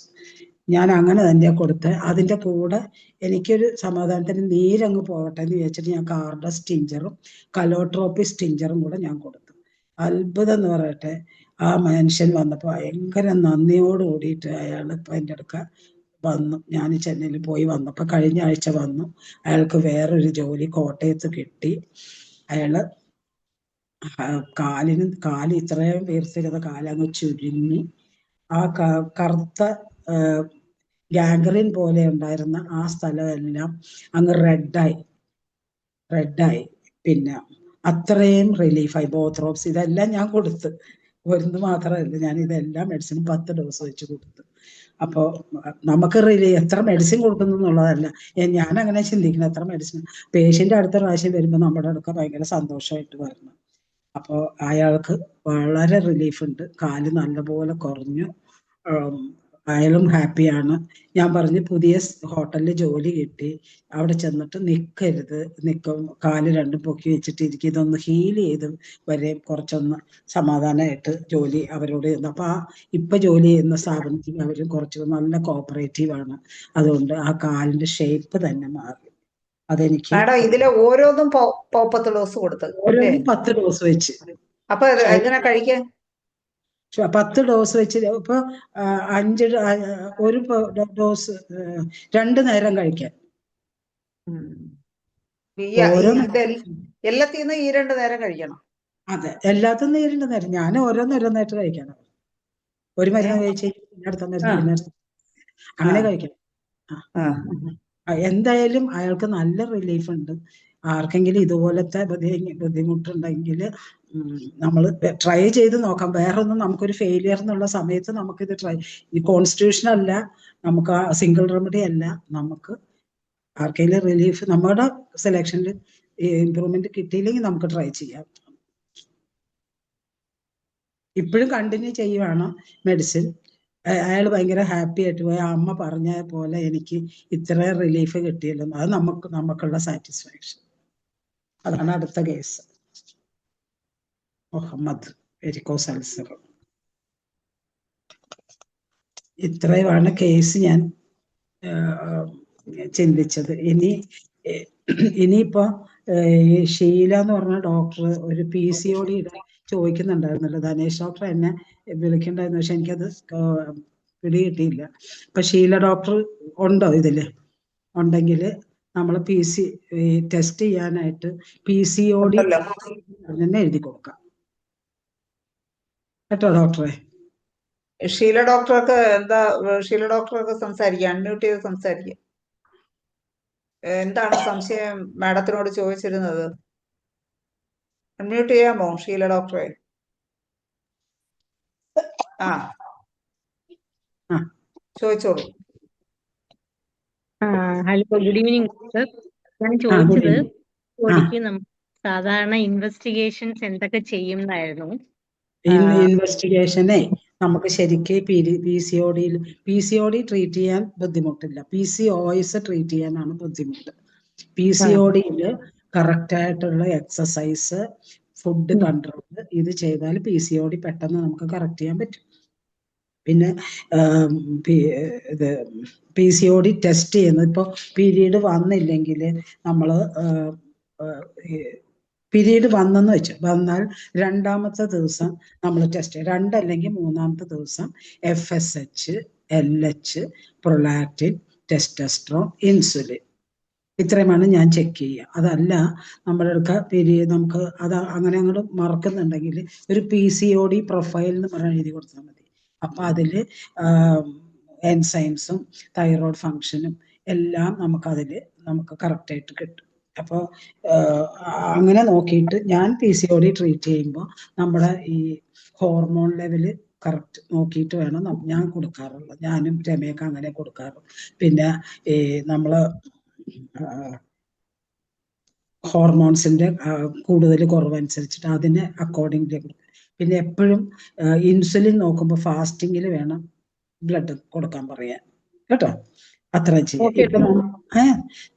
ഞാൻ അങ്ങനെ തന്നെ കൊടുത്ത്. അതിൻ്റെ കൂടെ എനിക്കൊരു സമാധാനത്തിന് നീരങ്ങ് പോകട്ടെ എന്ന് വിചാരിച്ചിട്ട് ഞാൻ കാർഡസ് ടിഞ്ചറും കലോട്രോപ്പിസ് ടിഞ്ചറും കൂടെ ഞാൻ കൊടുത്തു. അത്ഭുതം എന്ന് പറയട്ടെ, ആ മനുഷ്യൻ വന്നപ്പോൾ ഭയങ്കര നന്ദിയോട് കൂടിയിട്ട് അയാൾ ഇപ്പം എൻ്റെ അടുക്ക വന്നു. ഞാൻ ചെന്നൈയിൽ പോയി വന്നപ്പോൾ കഴിഞ്ഞ ആഴ്ച വന്നു. അയാൾക്ക് വേറൊരു ജോലി കോട്ടയത്ത് കിട്ടി. അയാള് കാല് ഇത്രയും വീർത്തിരുന്ന കാലങ്ങ് ചുരുങ്ങി ആ കറുത്ത ഗാംഗ്രൈൻ പോലെ ഉണ്ടായിരുന്ന ആ സ്ഥലമെല്ലാം അങ്ങ് റെഡായി. പിന്നെ അത്രയും റിലീഫായി. ബോത്രോപ്സ് ഇതെല്ലാം ഞാൻ കൊടുത്ത്. ഒന്ന് മാത്രമല്ല, ഞാൻ ഇതെല്ലാം മെഡിസിൻ 10 ഡോസ് വെച്ച് കൊടുത്തു. അപ്പോൾ നമുക്ക് എത്ര മെഡിസിൻ കൊടുക്കുന്നു എന്നുള്ളതല്ല, ഞാൻ അങ്ങനെ ചിന്തിക്കണം. എത്ര മെഡിസിൻ പേഷ്യന്റ് അടുത്ത പ്രാവശ്യം വരുമ്പോൾ നമ്മുടെ അടുക്ക ഭയങ്കര സന്തോഷമായിട്ട് വരണം. അപ്പോൾ അയാൾക്ക് വളരെ റിലീഫ് ഉണ്ട്. കാല് നല്ലപോലെ കുറഞ്ഞു. അയാളും ഹാപ്പിയാണ്. ഞാൻ പറഞ്ഞു പുതിയ ഹോട്ടലിൽ ജോലി കിട്ടി, അവിടെ ചെന്നിട്ട് കാല് രണ്ടും പൊക്കി വെച്ചിട്ട് ഇരിക്കും, ഇതൊന്ന് ഹീൽ ചെയ്ത് വരെ കുറച്ചൊന്ന് സമാധാനമായിട്ട് ജോലി അവരോട് ചെയ്യുന്നു. അപ്പൊ ഇപ്പൊ ജോലി ചെയ്യുന്ന സ്ഥാപനത്തിൽ അവരും കുറച്ച് നല്ല കോപ്പറേറ്റീവ് ആണ്. അതുകൊണ്ട് ആ കാലിന്റെ ഷേപ്പ് തന്നെ മാറി. അതെനിക്ക് മാഡം ഇതിലെ ഓരോന്നും 10 ഡോസ് കൊടുത്ത്, ഓരോന്നും 10 ഡോസ് വെച്ച്. അപ്പൊ എങ്ങനെ കഴിക്കാൻ? 10 ഡോസ് വെച്ച് ഇപ്പൊ 5 ഒരു ഡോസ് 2 നേരം കഴിക്കാൻ. എല്ലാത്തിന്നും ഈ 2 നേരം കഴിക്കണം. അതെ, എല്ലാത്തിനും 2 നേരം. ഞാൻ ഓരോന്നോരോന്നായിട്ട് കഴിക്കണം. ഒരു മരുന്ന് കഴിച്ച് അടുത്ത മരുന്ന് അങ്ങനെ കഴിക്കണം. എന്തായാലും അയാൾക്ക് നല്ല റിലീഫ് ഉണ്ട്. ആർക്കെങ്കിലും ഇതുപോലത്തെ ബുദ്ധിമുട്ടുണ്ടെങ്കിൽ നമ്മൾ ട്രൈ ചെയ്ത് നോക്കാം. വേറൊന്നും നമുക്കൊരു ഫെയിലിയർ എന്നുള്ള സമയത്ത് നമുക്കിത് കോൺസ്റ്റിറ്റ്യൂഷൻ അല്ല, നമുക്ക് സിംഗിൾ റെമഡി അല്ല. നമുക്ക് ആർക്കെങ്കിലും റിലീഫ് നമ്മുടെ സെലക്ഷനിൽ ഇമ്പ്രൂവ്മെന്റ് കിട്ടിയില്ലെങ്കിൽ നമുക്ക് ട്രൈ ചെയ്യാം. ഇപ്പോഴും കണ്ടിന്യൂ ചെയ്യുവാണ് മെഡിസിൻ. അയാൾ ഭയങ്കര ഹാപ്പി ആയിട്ട് പോയി. അമ്മ പറഞ്ഞ പോലെ എനിക്ക് ഇത്ര റിലീഫ് കിട്ടിയല്ലോ, അത് നമുക്കുള്ള സാറ്റിസ്ഫാക്ഷൻ. അതാണ് അടുത്ത കേസ്. Muhammad, varicose ulcer. ഇത്രയുമാണ് കേസ് ഞാൻ ചിന്തിച്ചത്. ഇനിയിപ്പോ ഷീല എന്ന് പറഞ്ഞ ഡോക്ടർ ഒരു PCOD ചോദിക്കുന്നുണ്ടായിരുന്നല്ലോ. ധനേഷ് ഡോക്ടർ എന്നെ വിളിക്കണ്ടായിരുന്നു, പക്ഷെ എനിക്കത് പിടികിട്ടിയില്ല. അപ്പൊ ഷീല ഡോക്ടർ ഉണ്ടോ ഇതില്? ഉണ്ടെങ്കിൽ നമ്മൾ ടെസ്റ്റ് ചെയ്യാനായിട്ട് PCOD തന്നെ എഴുതി കൊടുക്കാം കേട്ടോ ഡോക്ടറെ. ഷീല ഡോക്ടർക്ക് സംസാരിക്കാം, അൺമ്യൂട്ട് ചെയ്ത് സംസാരിക്കാം. എന്താണ് സംശയം മാഡത്തിനോട് ചോദിച്ചിരുന്നത്? അൺമ്യൂട്ട് ചെയ്യാമോ ഷീല ഡോക്ടറെ? ചോദിച്ചോളൂ. Hello, good evening sir. ഞാൻ ചോദിച്ചത് ബോഡിക്ക് സാധാരണ ഇൻവെസ്റ്റിഗേഷൻസ് എന്തൊക്കെ ചെയ്യുന്നതായിരുന്നു? ഇൻവെസ്റ്റിഗേഷനെ നമുക്ക് ശരിക്കും PCOD ട്രീറ്റ് ചെയ്യാൻ ബുദ്ധിമുട്ടില്ല. PCOS ട്രീറ്റ് ചെയ്യാനാണ് ബുദ്ധിമുട്ട്. PCODയിൽ കറക്റ്റ് ആയിട്ടുള്ള എക്സസൈസ്, ഫുഡ് കൺട്രോൾ ഇത് ചെയ്താൽ PCOD പെട്ടെന്ന് നമുക്ക് കറക്റ്റ് ചെയ്യാൻ പറ്റും. പിന്നെ ഇത് PCOD ടെസ്റ്റ് ചെയ്യുന്നത് ഇപ്പോൾ പീരീഡ് വന്നില്ലെങ്കിൽ നമ്മൾ പീരീഡ് വന്നാൽ 2ാമത്തെ ദിവസം നമ്മൾ ടെസ്റ്റ് ചെയ്യും. 2 അല്ലെങ്കിൽ 3ാമത്തെ ദിവസം FSH, LH, prolactin, testosterone, insulin, ഇത്രയുമാണ് ഞാൻ ചെക്ക് ചെയ്യുക. അതല്ല നമ്മളുടെ പീരീഡ് നമുക്ക് അത് അങ്ങനെ അങ്ങോട്ട് മറക്കുന്നുണ്ടെങ്കിൽ ഒരു PCOD പ്രൊഫൈൽ എന്ന് പറഞ്ഞാൽ എഴുതി കൊടുത്താൽ മതി. അപ്പൊ അതില് എൻസൈംസും തൈറോയ്ഡ് ഫങ്ഷനും എല്ലാം നമുക്ക് കറക്റ്റായിട്ട് കിട്ടും. അപ്പോൾ അങ്ങനെ നോക്കിയിട്ട് ഞാൻ PCOD ട്രീറ്റ് ചെയ്യുമ്പോൾ നമ്മുടെ ഈ ഹോർമോൺ ലെവല് കറക്റ്റ് നോക്കിയിട്ട് വേണം ഞാൻ കൊടുക്കാറുള്ളത്. ഞാനും രമയൊക്കെ അങ്ങനെ കൊടുക്കാറ്. പിന്നെ ഈ നമ്മള് ഹോർമോൺസിന്റെ കൂടുതൽ കുറവനുസരിച്ചിട്ട് അതിന് അക്കോർഡിംഗ്ലി കൊടുക്കും. പിന്നെ എപ്പോഴും ഇൻസുലിൻ നോക്കുമ്പോൾ ഫാസ്റ്റിങ്ങിൽ വേണം ബ്ലഡ് കൊടുക്കാൻ പറയാൻ കേട്ടോ. അത്ര ചെയ്യാം. ഇപ്പൊ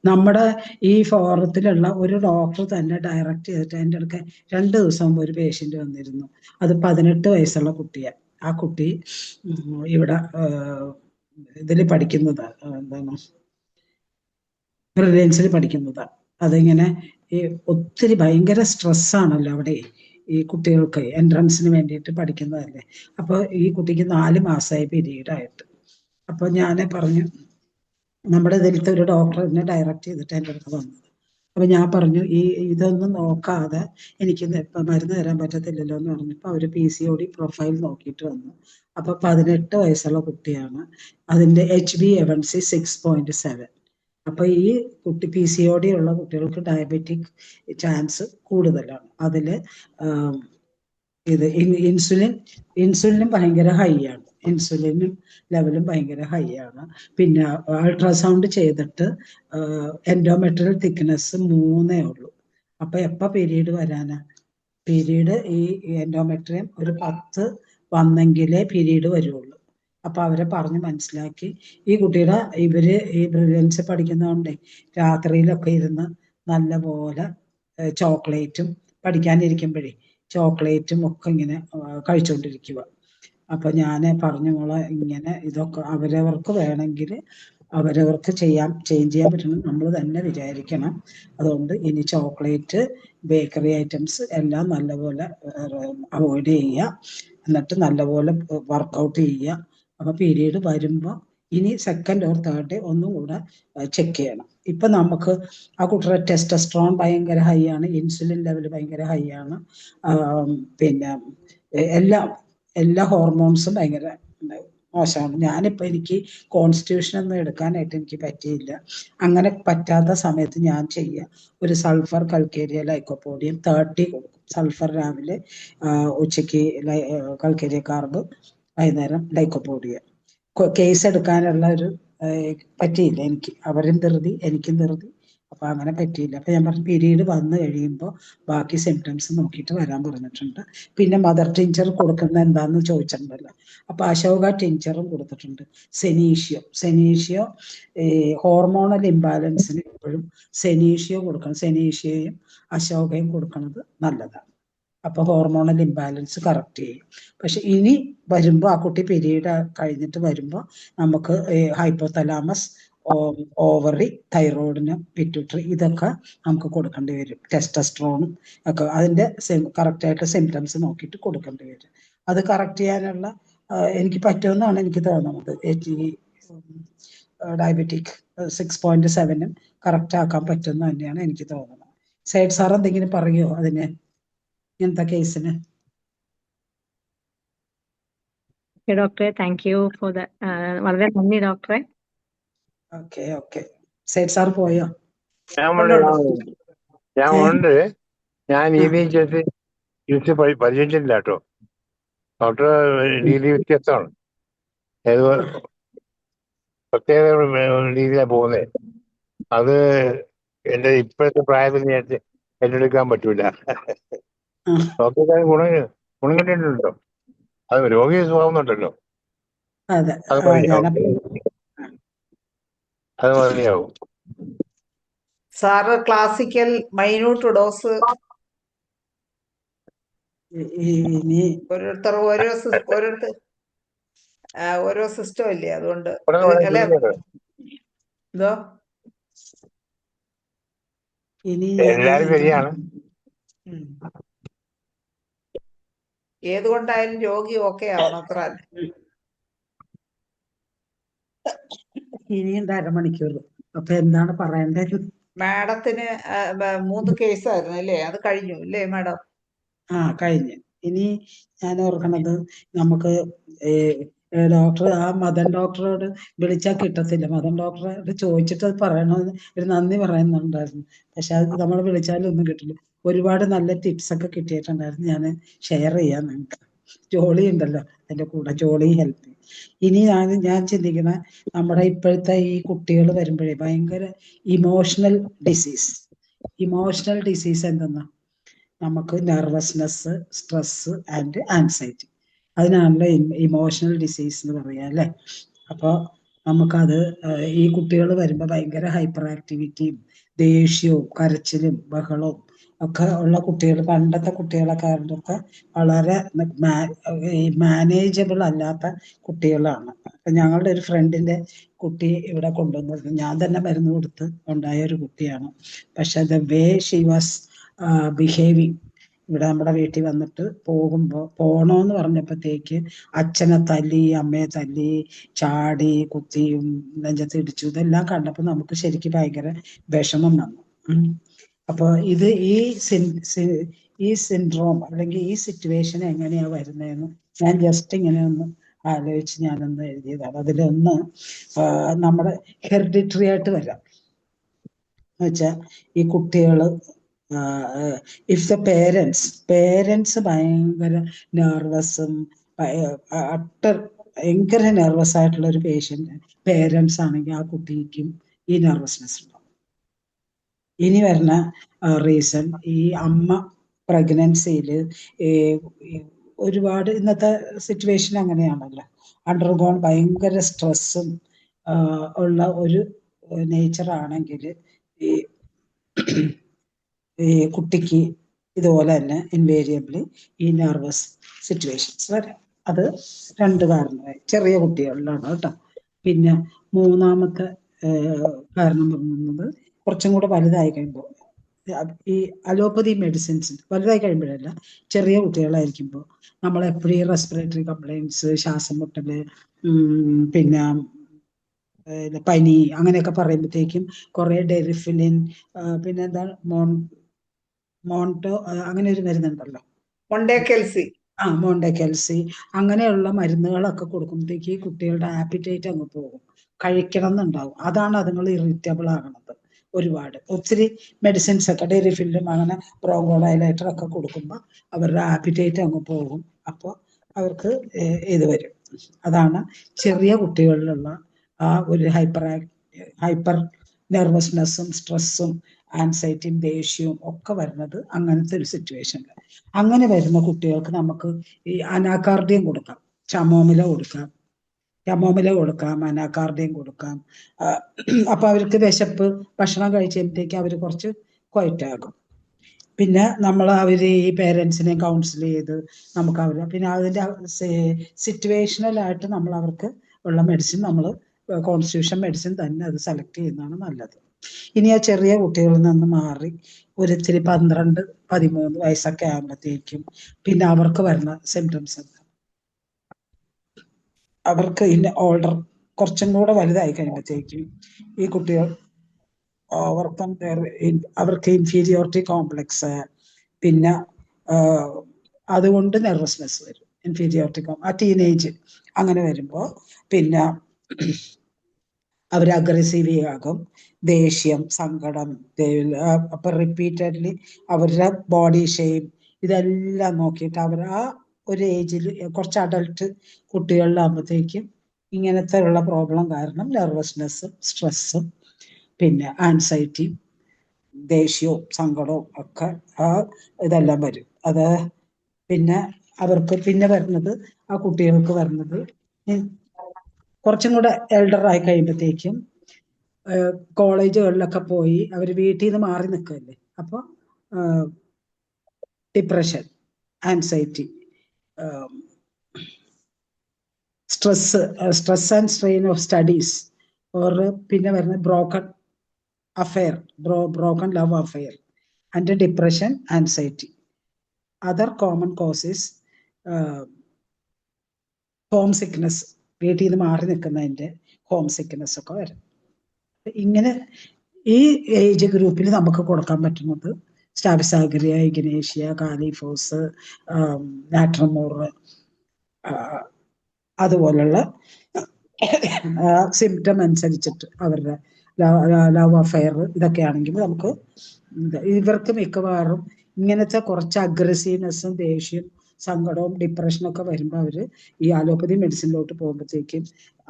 നമ്മുടെ ഈ ഫോറത്തിലുള്ള ഒരു ഡോക്ടർ തന്നെ ഡയറക്റ്റ് ചെയ്തിട്ട് എൻ്റെ അടുക്ക 2 ദിവസം മുമ്പ് ഒരു പേഷ്യന്റ് വന്നിരുന്നു. അത് 18 വയസ്സുള്ള കുട്ടിയാണ്. ആ കുട്ടി ഇവിടെ ഇതിൽ പഠിക്കുന്നതാണ്, എന്താണ് ബ്രില്യൻസിൽ പഠിക്കുന്നതാണ്. അതിങ്ങനെ ഈ ഒത്തിരി ഭയങ്കര സ്ട്രെസ്സാണല്ലോ അവിടെ ഈ കുട്ടികൾക്ക് എൻട്രൻസിന് വേണ്ടിയിട്ട് പഠിക്കുന്നതല്ലേ. അപ്പോൾ ഈ കുട്ടിക്ക് 4 മാസമായി പീരീഡായിട്ട്. അപ്പോൾ ഞാൻ പറഞ്ഞു നമ്മുടെ ഇതിലത്തെ ഒരു ഡോക്ടർ എന്നെ ഡയറക്റ്റ് ചെയ്തിട്ട് എൻ്റെ അടുത്ത് വന്നത്. അപ്പൊ ഞാൻ പറഞ്ഞു ഇതൊന്നും നോക്കാതെ എനിക്ക് ഇപ്പം മരുന്ന് തരാൻ പറ്റത്തില്ലല്ലോ എന്ന് പറഞ്ഞപ്പോൾ അവർ PCOD പ്രൊഫൈൽ നോക്കിയിട്ട് വന്നു. അപ്പൊ 18 വയസ്സുള്ള കുട്ടിയാണ്. അതിന്റെ HbA1c 6.7. അപ്പൊ ഈ കുട്ടി PCOD ഉള്ള കുട്ടികൾക്ക് ഡയബറ്റിക് ചാൻസ് കൂടുതലാണ്. അതില് ഇത് ഇൻസുലിനും ഭയങ്കര ഹൈ ആണ്. ഇൻസുലിനും ലെവലും ഭയങ്കര ഹൈ ആണ്. പിന്നെ അൾട്രാസൗണ്ട് ചെയ്തിട്ട് എൻഡോമെട്രിയൽ തിക്നെസ് 3 ഉള്ളൂ. അപ്പൊ എപ്പ പീരീഡ് വരാനാ? പീരീഡ് ഈ എൻഡോമെട്രിയം ഒരു 10 വന്നെങ്കിലേ പീരീഡ് വരുള്ളൂ. അപ്പൊ അവരെ പറഞ്ഞ് മനസ്സിലാക്കി. ഈ കുട്ടിയുടെ ഈ ബ്രില്യൻസ് പഠിക്കുന്നതുകൊണ്ടേ രാത്രിയിലൊക്കെ ഇരുന്ന് നല്ല പോലെ ചോക്ലേറ്റും പഠിക്കാനിരിക്കുമ്പോഴേ ചോക്ലേറ്റും ഒക്കെ ഇങ്ങനെ കഴിച്ചുകൊണ്ടിരിക്കുക. അപ്പൊ ഞാൻ പറഞ്ഞു, മോളെ ഇങ്ങനെ ഇതൊക്കെ അവരവർക്ക് വേണമെങ്കിൽ അവരവർക്ക് ചേഞ്ച് ചെയ്യാൻ പറ്റണം, നമ്മൾ തന്നെ വിചാരിക്കണം. അതുകൊണ്ട് ഇനി ചോക്ലേറ്റ്, ബേക്കറി ഐറ്റംസ് എല്ലാം നല്ലപോലെ അവോയ്ഡ് ചെയ്യുക. എന്നിട്ട് നല്ലപോലെ വർക്കൗട്ട് ചെയ്യുക. അപ്പൊ പീരീഡ് വരുമ്പോൾ ഇനി സെക്കൻഡ് ഓർ തേർഡ് ഡേ ഒന്നും കൂടെ ചെക്ക് ചെയ്യണം. ഇപ്പൊ നമുക്ക് ആ കുട്ടിയുടെ ടെസ്റ്റോസ്റ്ററോൺ ഭയങ്കര ഹൈ ആണ്, ഇൻസുലിൻ ലെവൽ ഭയങ്കര ഹൈ ആണ്, പിന്നെ എല്ലാ ഹോർമോൺസും ഭയങ്കര മോശമാണ്. ഞാനിപ്പോൾ എനിക്ക് കോൺസ്റ്റിറ്റ്യൂഷൻ ഒന്നും എടുക്കാനായിട്ട് എനിക്ക് പറ്റിയില്ല. അങ്ങനെ പറ്റാത്ത സമയത്ത് ഞാൻ ചെയ്യുക, ഒരു സൾഫർ കൽക്കേരിയ ലൈക്കോപോഡിയം 30 കൊടുക്കും. സൾഫർ രാവിലെ, ഉച്ചയ്ക്ക് കൽക്കേരിയ കാർബ്, വൈകുന്നേരം ലൈക്കോപോഡിയ. കേസ് എടുക്കാനുള്ള ഒരു പറ്റിയില്ല എനിക്ക്. അവരും ധൃതി, എനിക്കും ധൃതി. അപ്പൊ അങ്ങനെ പറ്റിയില്ല. അപ്പൊ ഞാൻ പറഞ്ഞു പീരീഡ് വന്നു കഴിയുമ്പോൾ ബാക്കി സിംറ്റംസ് നോക്കിയിട്ട് വരാൻ പറഞ്ഞിട്ടുണ്ട്. പിന്നെ മദർ ടിഞ്ചർ കൊടുക്കുന്നത് എന്താന്ന് ചോദിച്ചിട്ടുണ്ടല്ലോ. അപ്പൊ അശോക ടിഞ്ചറും കൊടുത്തിട്ടുണ്ട്. സെനീഷ്യോ ഹോർമോണൽ ഇംബാലൻസിന് എപ്പോഴും സെനീഷ്യോ കൊടുക്കണം. സെനീഷ്യയും അശോകയും കൊടുക്കുന്നത് നല്ലതാണ്. അപ്പൊ ഹോർമോണൽ ഇംബാലൻസ് കറക്റ്റ് ചെയ്യും. പക്ഷെ ഇനി വരുമ്പോൾ ആ കുട്ടി പീരീഡ് കഴിഞ്ഞിട്ട് വരുമ്പോൾ നമുക്ക് ഹൈപ്പോതലാമസ്, ഓവറി, തൈറോയിഡിന്, പിറ്റ്യൂട്ടറി ഇതൊക്കെ നമുക്ക് കൊടുക്കേണ്ടി വരും. ടെസ്റ്റോസ്റ്ററോണും ഒക്കെ അതിന്റെ കറക്റ്റായിട്ട് സിംറ്റംസ് നോക്കിയിട്ട് കൊടുക്കേണ്ടി വരും. അത് കറക്റ്റ് ചെയ്യാനുള്ള എനിക്ക് പറ്റുമെന്നാണ് എനിക്ക് തോന്നുന്നത്. ഡയബറ്റിക് 6.7 കറക്റ്റ് ആക്കാൻ പറ്റുമെന്ന് തന്നെയാണ് എനിക്ക് തോന്നുന്നത്. സൈഡ് സാർ എന്തെങ്കിലും പറയുമോ അതിന്, ഇങ്ങനത്തെ കേസിന്? ഡോക്ടറെ താങ്ക് യു ഫോർ ദ വളരെ നന്ദി ഡോക്ടറെ. ഓക്കെ സൈഡ് സാർ പോയോ? ഞാൻ ഉണ്ട്. ഞാൻ ഇത് പരിചയിച്ചിട്ടില്ല കേട്ടോ. ഡോക്ടർ രീതി വ്യത്യസ്തമാണ്. ഏത് പ്രത്യേക രീതിയിലാണ് പോകുന്നത്. അത് എന്റെ ഇപ്പോഴത്തെ പ്രായത്തിൽ ഞാൻ ഏറ്റെടുക്കാൻ പറ്റൂല. ഡോക്ടർക്ക് ഗുണം കിട്ടിയിട്ടുണ്ടോ? അത് രോഗി സ്വഭാവമുണ്ടല്ലോ. അതെ, അത് മതിയാവും. സാറ് ക്ലാസിക്കൽ മൈന്യൂട്ട് ഡോസ് ഇനി ഓരോരുത്തർ ഓരോ സിസ്റ്റം ഇല്ലേ, അതുകൊണ്ട് അല്ലെ എന്തോ ഇനി എല്ലാരും ശരിയാണ്. ഏതുകൊണ്ടായാലും രോഗി ഓക്കെ ആവണം അത്ര. ഇനിയുണ്ട് അരമണിക്കൂർ. അപ്പൊ എന്താണ് പറയേണ്ടത്? മാഡത്തിന് 3 കേസായിരുന്നു അല്ലേ? അത് കഴിഞ്ഞു അല്ലേ മാഡം? കഴിഞ്ഞു. ഇനി ഞാൻ ഓർക്കണത് നമുക്ക് ഡോക്ടർ, ആ മദൻ ഡോക്ടറോട് വിളിച്ചാൽ കിട്ടത്തില്ല. മദൻ ഡോക്ടറോട് ചോദിച്ചിട്ട് അത് പറയണമെന്ന് ഒരു നന്ദി പറയുന്നുണ്ടായിരുന്നു. പക്ഷെ അത് നമ്മൾ വിളിച്ചാലൊന്നും കിട്ടില്ല. ഒരുപാട് നല്ല ടിപ്സ് ഒക്കെ കിട്ടിയിട്ടുണ്ടായിരുന്നു. ഞാൻ ഷെയർ ചെയ്യാം നിങ്ങൾക്ക്. ജോളി ഉണ്ടല്ലോ എൻ്റെ കൂടെ, ജോളി ഹെൽപ്പ്. ഇനി ഞാൻ ചിന്തിക്കുന്ന നമ്മുടെ ഇപ്പോഴത്തെ ഈ കുട്ടികൾ വരുമ്പോഴേ ഭയങ്കര ഇമോഷണൽ ഡിസീസ് എന്തെന്നാ? നമുക്ക് നെർവസ്നെസ്, സ്ട്രെസ് ആൻഡ് ആൻസൈറ്റി, അതിനാണല്ലോ ഇമോഷണൽ ഡിസീസ് എന്ന് പറയാ അല്ലേ? അപ്പോൾ നമുക്കത് ഈ കുട്ടികൾ വരുമ്പോൾ ഭയങ്കര ഹൈപ്പർ ആക്ടിവിറ്റിയും ദേഷ്യവും കരച്ചിലും ബഹളവും ഒക്കെ ഉള്ള കുട്ടികൾ, പണ്ടത്തെ കുട്ടികളെക്കാരൊക്കെ വളരെ മാനേജബിൾ അല്ലാത്ത കുട്ടികളാണ്. അപ്പൊ ഞങ്ങളുടെ ഒരു ഫ്രണ്ടിന്റെ കുട്ടി ഇവിടെ കൊണ്ടുവന്നത് ഞാൻ തന്നെ മരുന്ന് കൊടുത്ത് ഉണ്ടായ ഒരു കുട്ടിയാണ്. പക്ഷെ the way she was behaving ഇവിടെ നമ്മുടെ വീട്ടിൽ വന്നിട്ട് പോണോന്ന് പറഞ്ഞപ്പോഴത്തേക്ക് അച്ഛനെ തല്ലി, അമ്മയെ തല്ലി, ചാടി, കുത്തിയും നെഞ്ചത്ത് ഇടിച്ചു. ഇതെല്ലാം കണ്ടപ്പോൾ നമുക്ക് ശരിക്കും ഭയങ്കര വിഷമം വന്നു. അപ്പൊ ഇത് ഈ സിൻഡ്രോം അല്ലെങ്കിൽ ഈ സിറ്റുവേഷൻ എങ്ങനെയാ വരുന്നതെന്ന് ഞാൻ ജസ്റ്റ് ഇങ്ങനെ ഒന്ന് ആലോചിച്ച് ഞാനൊന്ന് എഴുതിയതാണ്. അതിലൊന്ന് നമ്മുടെ ഹെറിഡിറ്ററി ആയിട്ട് വരാം എന്ന് വെച്ചാൽ ഈ കുട്ടികള് ഇഫ് ദ പേരൻസ് ഭയങ്കര നെർവസും ഭയങ്കര നെർവസ് ആയിട്ടുള്ള ഒരു പേരൻസ് ആണെങ്കിൽ ആ കുട്ടിക്കും ഈ നെർവസ്നെസ് ഉണ്ടാവും. ഇനി വരുന്ന റീസൺ, ഈ അമ്മ പ്രഗ്നൻസിയിൽ ഒരുപാട് ഇന്നത്തെ സിറ്റുവേഷൻ അങ്ങനെയാണല്ലോ, അണ്ടർഗോൺ ഭയങ്കര സ്ട്രെസ്സും ഉള്ള ഒരു നേച്ചർ ആണെങ്കിൽ ഈ കുട്ടിക്ക് ഇതുപോലെ തന്നെ ഇൻവേരിയബിളി ഈ നെർവസ് സിറ്റുവേഷൻസ് വരാം. അത് 2 കാരണമായി ചെറിയ കുട്ടികളിലാണ് കേട്ടോ. പിന്നെ മൂന്നാമത്തെ കാരണം പറയുന്നത് കുറച്ചും കൂടെ വലുതായി കഴിയുമ്പോൾ, ഈ അലോപ്പതി മെഡിസിൻസ് വലുതായി കഴിയുമ്പോഴല്ല, ചെറിയ കുട്ടികളായിരിക്കുമ്പോൾ നമ്മൾ എപ്പോഴും ഈ റെസ്പിറേറ്ററി കംപ്ലൈൻസ്, ശ്വാസം മുട്ടല്, പിന്നെ പനി അങ്ങനെയൊക്കെ പറയുമ്പോഴത്തേക്കും കുറെ ഡെറിഫിലിൻ, പിന്നെ എന്താ മോണ്ടോ അങ്ങനെ ഒരു മരുന്നുണ്ടല്ലോ, മോണ്ടേക്കൽസി, അങ്ങനെയുള്ള മരുന്നുകളൊക്കെ കൊടുക്കുമ്പോഴത്തേക്ക് കുട്ടികളുടെ ആപ്പിറ്റൈറ്റ് അങ്ങ് പോകും, കഴിക്കണം എന്നുണ്ടാവും. അതാണ് അതുങ്ങൾ ഇറിറ്റബിൾ ആകണത്. ഒത്തിരി മെഡിസിൻസ് ഒക്കെ ഡെറിഫില്ലും അങ്ങനെ ബ്രോങ്കോഡൈലേറ്റർ ഒക്കെ കൊടുക്കുമ്പോൾ അവരുടെ ആപ്പിറ്റൈറ്റ് അങ്ങ് പോകും. അപ്പോൾ അവർക്ക് ഇത് വരും. അതാണ് ചെറിയ കുട്ടികളിലുള്ള ആ ഒരു ഹൈപ്പർ നെർവസ്നെസ്സും സ്ട്രെസ്സും ആൻസൈറ്റിയും ദേഷ്യവും ഒക്കെ വരുന്നത് അങ്ങനത്തെ ഒരു സിറ്റുവേഷനിൽ. അങ്ങനെ വരുന്ന കുട്ടികൾക്ക് നമുക്ക് ഈ അനാകാർഡിയം കൊടുക്കാം, ചമോമില കൊടുക്കാം, അനാകാർഡിയം കൊടുക്കാം. അപ്പൊ അവർക്ക് വിശപ്പ്, ഭക്ഷണം കഴിച്ചപ്പോഴത്തേക്ക് അവർ കുറച്ച് ക്വയറ്റാകും. പിന്നെ അവര് ഈ പേരൻസിനെ കൗൺസിൽ ചെയ്ത് നമുക്ക് പിന്നെ അതിന്റെ സിറ്റുവേഷണലായിട്ട് നമ്മൾ അവർക്ക് ഉള്ള മെഡിസിൻ, നമ്മൾ കോൺസ്റ്റിറ്റ്യൂഷൻ മെഡിസിൻ തന്നെ അത് സെലക്ട് ചെയ്യുന്നതാണ് നല്ലത്. ഇനി ആ ചെറിയ കുട്ടികളിൽ നിന്ന് മാറി ഒരിത്തിരി 12-13 വയസ്സൊക്കെ ആകുമ്പോഴത്തേക്കും പിന്നെ അവർക്ക് വരുന്ന സിംറ്റംസ് എന്താ, അവർക്ക് ഓൾഡർ കുറച്ചും കൂടെ വലുതായി കഴിയുമ്പോഴത്തേക്കും ഈ കുട്ടികൾ അവർക്ക് ഇൻഫീരിയോറിറ്റി കോംപ്ലക്സ്, പിന്നെ അതുകൊണ്ട് നെർവസ്നെസ് വരും, ഇൻഫീരിയോറിറ്റി ആ ടീനേജ് അങ്ങനെ വരുമ്പോൾ പിന്നെ അവർ അഗ്രസീവ് ആകും, ദേഷ്യം, സങ്കടം, അപ്പൊ റിപ്പീറ്റഡ്ലി അവരുടെ ബോഡി ഷേപ്പ് ഇതെല്ലാം നോക്കിയിട്ട് അവർ ആ ഒരു ഏജിൽ കുറച്ച് അഡൾട്ട് കുട്ടികളിലാകുമ്പോഴത്തേക്കും ഇങ്ങനത്തെ ഉള്ള പ്രോബ്ലം കാരണം നെർവസ്നെസ്സും സ്ട്രെസ്സും പിന്നെ ആൻസൈറ്റിയും ദേഷ്യവും സങ്കടവും ഒക്കെ ഇതെല്ലാം വരും. അത് പിന്നെ അവർക്ക് പിന്നെ വരുന്നത്, ആ കുട്ടികൾക്ക് വരുന്നത് കുറച്ചും കൂടെ എൽഡർ ആയി കഴിയുമ്പോഴത്തേക്കും കോളേജുകളിലൊക്കെ പോയി അവർ വീട്ടിൽ നിന്ന് മാറി നിൽക്കല്ലേ, അപ്പോൾ depression, anxiety, stress and strain of studies, പിന്നെ വരുന്ന broken love affair and depression, anxiety. Other common causes home sickness, വീട്ടിൽ നിന്ന് മാറി നിൽക്കുന്നതിൻ്റെ ഹോം സിക്നെസ് ഒക്കെ വരും. ഇങ്ങനെ ഈ ഏജ് ഗ്രൂപ്പിൽ നമുക്ക് കൊടുക്കാൻ പറ്റുന്നത് സ്റ്റാഫിസാഗ്രിയ, ഇഗ്നേഷ്യ, കാലിഫോസ്, നാട്രമോർ, അതുപോലുള്ള സിംറ്റം അനുസരിച്ചിട്ട് അവരുടെ ലവ് അഫെയർ ഇതൊക്കെ ആണെങ്കിൽ നമുക്ക് ഇവർക്ക് മിക്കവാറും ഇങ്ങനത്തെ കുറച്ച് അഗ്രസീവ്നെസ്സും ദേഷ്യം സങ്കടവും ഡിപ്രഷനൊക്കെ വരുമ്പോൾ അവർ ഈ അലോപ്പതി മെഡിസിനിലോട്ട് പോകുമ്പോഴത്തേക്കും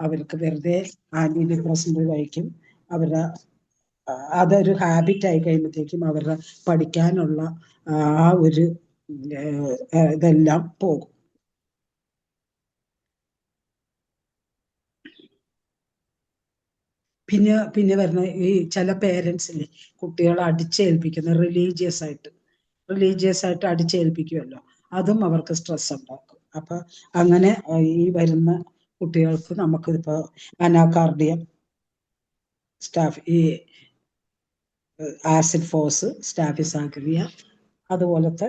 അവർക്ക് വെറുതെ ആന്റി ഡിപ്രസന്റ് കഴിക്കും. അവരുടെ അതൊരു ഹാബിറ്റ് ആയി കഴിയുമ്പോഴത്തേക്കും അവരുടെ പഠിക്കാനുള്ള ആ ഒരു ഇതെല്ലാം പോകും. പിന്നെ വരുന്ന ഈ ചില പേരൻസിന് കുട്ടികളെ അടിച്ചേൽപ്പിക്കുന്ന റിലീജിയസ് ആയിട്ട് അടിച്ചേൽപ്പിക്കുമല്ലോ, അതും അവർക്ക് സ്ട്രെസ് ഉണ്ടാക്കും. അപ്പൊ അങ്ങനെ ഈ വരുന്ന കുട്ടികൾക്ക് നമുക്കിപ്പോ അനാകാർഡിയം, ഈ ആസിഡ് ഫോഴ്സ്, സ്റ്റാഫിസാഗ്രിയ അതുപോലത്തെ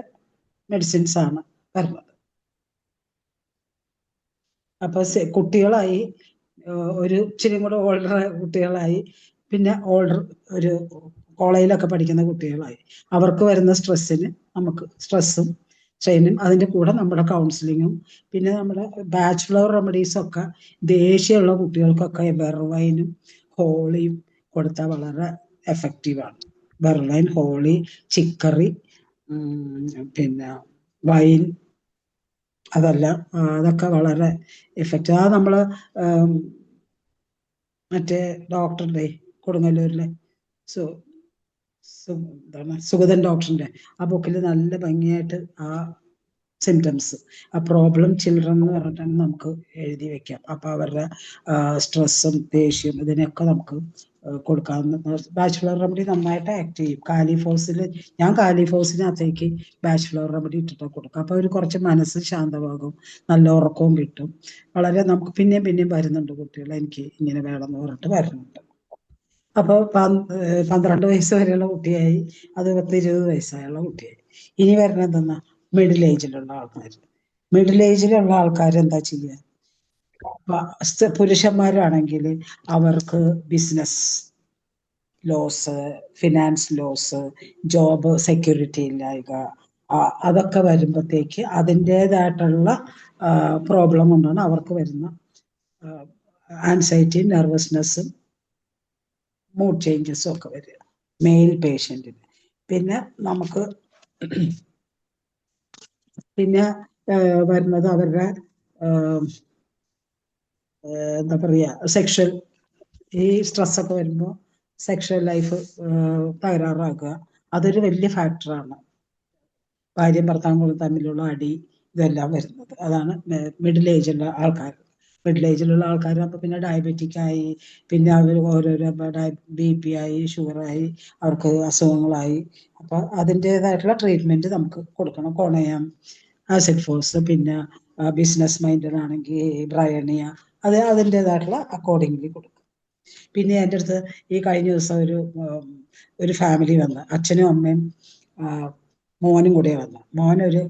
മെഡിസിൻസ് ആണ് വരുന്നത്. അപ്പൊ കുട്ടികളായി ഒരു ഇച്ചിരി കൂടെ ഓൾഡർ കുട്ടികളായി, പിന്നെ ഓൾഡർ ഒരു കോളേജിലൊക്കെ പഠിക്കുന്ന കുട്ടികളായി, അവർക്ക് വരുന്ന സ്ട്രെസ്സിന് നമുക്ക് സ്ട്രെസ്സും സ്ട്രെയിനും അതിൻ്റെ കൂടെ നമ്മുടെ കൗൺസിലിങ്ങും പിന്നെ നമ്മുടെ ബാച്ചുലർ റെമഡീസൊക്കെ ദേഷ്യമുള്ള കുട്ടികൾക്കൊക്കെ വെർവൈനും ഹോളിയും കൊടുത്താൽ വളരെ എഫക്റ്റീവാണ്. വെർവൈൻ, ഹോളി, ചിക്കറി, പിന്നെ വൈൻ, അതൊക്കെ വളരെ എഫക്റ്റീവ്. അത് നമ്മൾ മറ്റേ ഡോക്ടറിൻ്റെ കൊടുങ്ങല്ലൂരിലെ എന്താണ് സുഗതൻ ഡോക്ടറിന്റെ ആ ബുക്കിൽ നല്ല ഭംഗിയായിട്ട് ആ സിംറ്റംസ്, ആ പ്രോബ്ലം ചിൽഡ്രൻ എന്ന് പറഞ്ഞിട്ടാണ് നമുക്ക് എഴുതി വെക്കാം. അപ്പൊ അവരുടെ സ്ട്രെസ്സും ദേഷ്യം ഇതിനൊക്കെ നമുക്ക് കൊടുക്കാവുന്ന ബാച്ചുലർ റെമഡി നന്നായിട്ട് ആക്ട് ചെയ്യും. ഞാൻ കാലിഫോസിനകത്തേക്ക് ബാച്ചുലർ റെമഡി ഇട്ടിട്ട് കൊടുക്കും. അപ്പൊ അവർ കുറച്ച് മനസ്സ് ശാന്തമാകും, നല്ല ഉറക്കവും കിട്ടും. വളരെ നമുക്ക് പിന്നെയും വരുന്നുണ്ട് കുട്ടികൾ, എനിക്ക് ഇങ്ങനെ വേണമെന്ന് പറഞ്ഞിട്ട് വരുന്നുണ്ട്. അപ്പോൾ 12 വയസ്സ് വരെയുള്ള കുട്ടിയായി, അത് 20 വയസ്സായുള്ള കുട്ടിയായി. ഇനി വരുന്നത് എന്തെന്നാ, മിഡിൽ ഏജിലുള്ള ആൾക്കാർ. മിഡിൽ ഏജിലുള്ള ആൾക്കാർ എന്താ ചെയ്യുക? പുരുഷന്മാരാണെങ്കിൽ അവർക്ക് business loss, finance loss, job security ഇല്ലായ്ക, അതൊക്കെ വരുമ്പോഴത്തേക്ക് അതിൻ്റെതായിട്ടുള്ള പ്രോബ്ലം കൊണ്ടാണ് അവർക്ക് വരുന്ന ആൻസൈറ്റിയും നെർവസ്നെസ്സും മൂഡ് ചേഞ്ചസും ഒക്കെ വരിക മെയിൽ പേഷ്യൻറ്റിന്. പിന്നെ നമുക്ക് വരുന്നത് അവരുടെ എന്താ പറയുക, സെക്ഷൽ, ഈ സ്ട്രെസ്സൊക്കെ വരുമ്പോൾ സെക്ഷൽ ലൈഫ് തകരാറാക്കുക, അതൊരു വലിയ ഫാക്ടറാണ്. ഭാര്യയും ഭർത്താവും തമ്മിലുള്ള അടി, ഇതെല്ലാം വരുന്നത് അതാണ് മിഡിൽ ഏജിലുള്ള ആൾക്കാർ. മിഡിൽ ഏജിലുള്ള ആൾക്കാരാകുമ്പോൾ പിന്നെ ഡയബറ്റിക് ആയി, പിന്നെ അവർ ഓരോരോ BP ആയി, ഷുഗറായി, അവർക്ക് അസുഖങ്ങളായി. അപ്പൊ അതിൻ്റെതായിട്ടുള്ള ട്രീറ്റ്മെന്റ് നമുക്ക് കൊടുക്കണം. കോണയം, ആസിഡ് ഫോഴ്സ്, പിന്നെ ബിസിനസ് മൈൻഡിലാണെങ്കിൽ ബ്രയണിയ, അത് അതിൻ്റെതായിട്ടുള്ള അക്കോർഡിംഗ്ലി കൊടുക്കും. പിന്നെ എൻ്റെ അടുത്ത് ഈ കഴിഞ്ഞ ദിവസം ഒരു ഫാമിലി വന്ന്, അച്ഛനും അമ്മയും മോനും കൂടെ വന്നു. മോനൊരു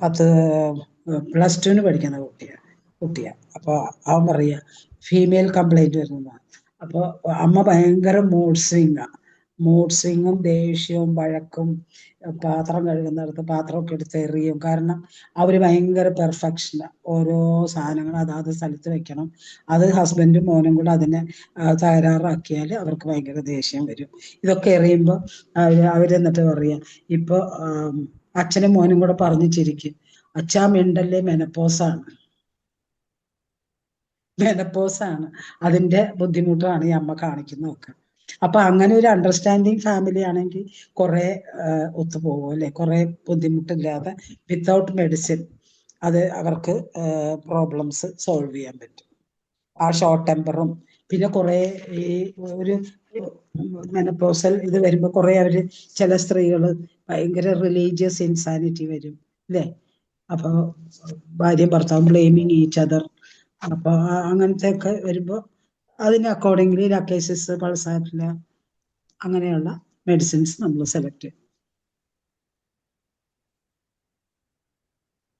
+2 പഠിക്കുന്ന കുട്ടിയാണ്. അപ്പോൾ അവൻ പറയുക ഫീമെയിൽ കംപ്ലൈന്റ് വരുന്നതാണ്. അപ്പോൾ അമ്മ ഭയങ്കര മൂഡ് സ്വിങ്ങും ദേഷ്യവും വഴക്കും, പാത്രം കഴുകുന്നിടത്ത് പാത്രമൊക്കെ എടുത്ത് എറിയും. കാരണം അവർ ഭയങ്കര പെർഫെക്ഷന്, ഓരോ സാധനങ്ങൾ അതാത് സ്ഥലത്ത് വെക്കണം. അത് ഹസ്ബൻഡും മോനും കൂടെ അതിനെ തകരാറാക്കിയാൽ അവർക്ക് ഭയങ്കര ദേഷ്യം വരും. ഇതൊക്കെ എറിയുമ്പോൾ അവരെന്നിട്ട് പറയാം, ഇപ്പോൾ അച്ഛനും മോനും കൂടെ പറഞ്ഞു ചിരിക്കും, അച്ഛാ മിണ്ടല്ലേ, മെനപ്പോസാണ്, അതിന്റെ ബുദ്ധിമുട്ടാണ് ഈ അമ്മ കാണിക്കുന്നതൊക്കെ. അപ്പൊ അങ്ങനെ ഒരു അണ്ടർസ്റ്റാൻഡിങ് ഫാമിലി ആണെങ്കിൽ കുറെ ഒത്തുപോകും അല്ലെ, കുറെ ബുദ്ധിമുട്ടില്ലാതെ വിത്തൗട്ട് മെഡിസിൻ അത് അവർക്ക് പ്രോബ്ലംസ് സോൾവ് ചെയ്യാൻ പറ്റും. ആ ഷോർട്ട് ടെമ്പറും പിന്നെ കുറെ ഈ ഒരു മെനപ്പോസൽ ഇത് വരുമ്പോൾ കുറെ ചില സ്ത്രീകൾ ഭയങ്കര റിലീജിയസ് ഇൻസാനിറ്റി വരും അല്ലേ. അപ്പൊ ഭാര്യയും ഭർത്താവും ബ്ലെയിമിങ് ഈച്ച് അതർ. അപ്പൊ അങ്ങനത്തെ ഒക്കെ വരുമ്പോ അതിന് അക്കോർഡിംഗ്ലി ലക്കേസിസ്, പൾസാറ്റില, അങ്ങനെയുള്ള മെഡിസിൻസ് നമ്മൾ സെലക്ട് ചെയ്യും.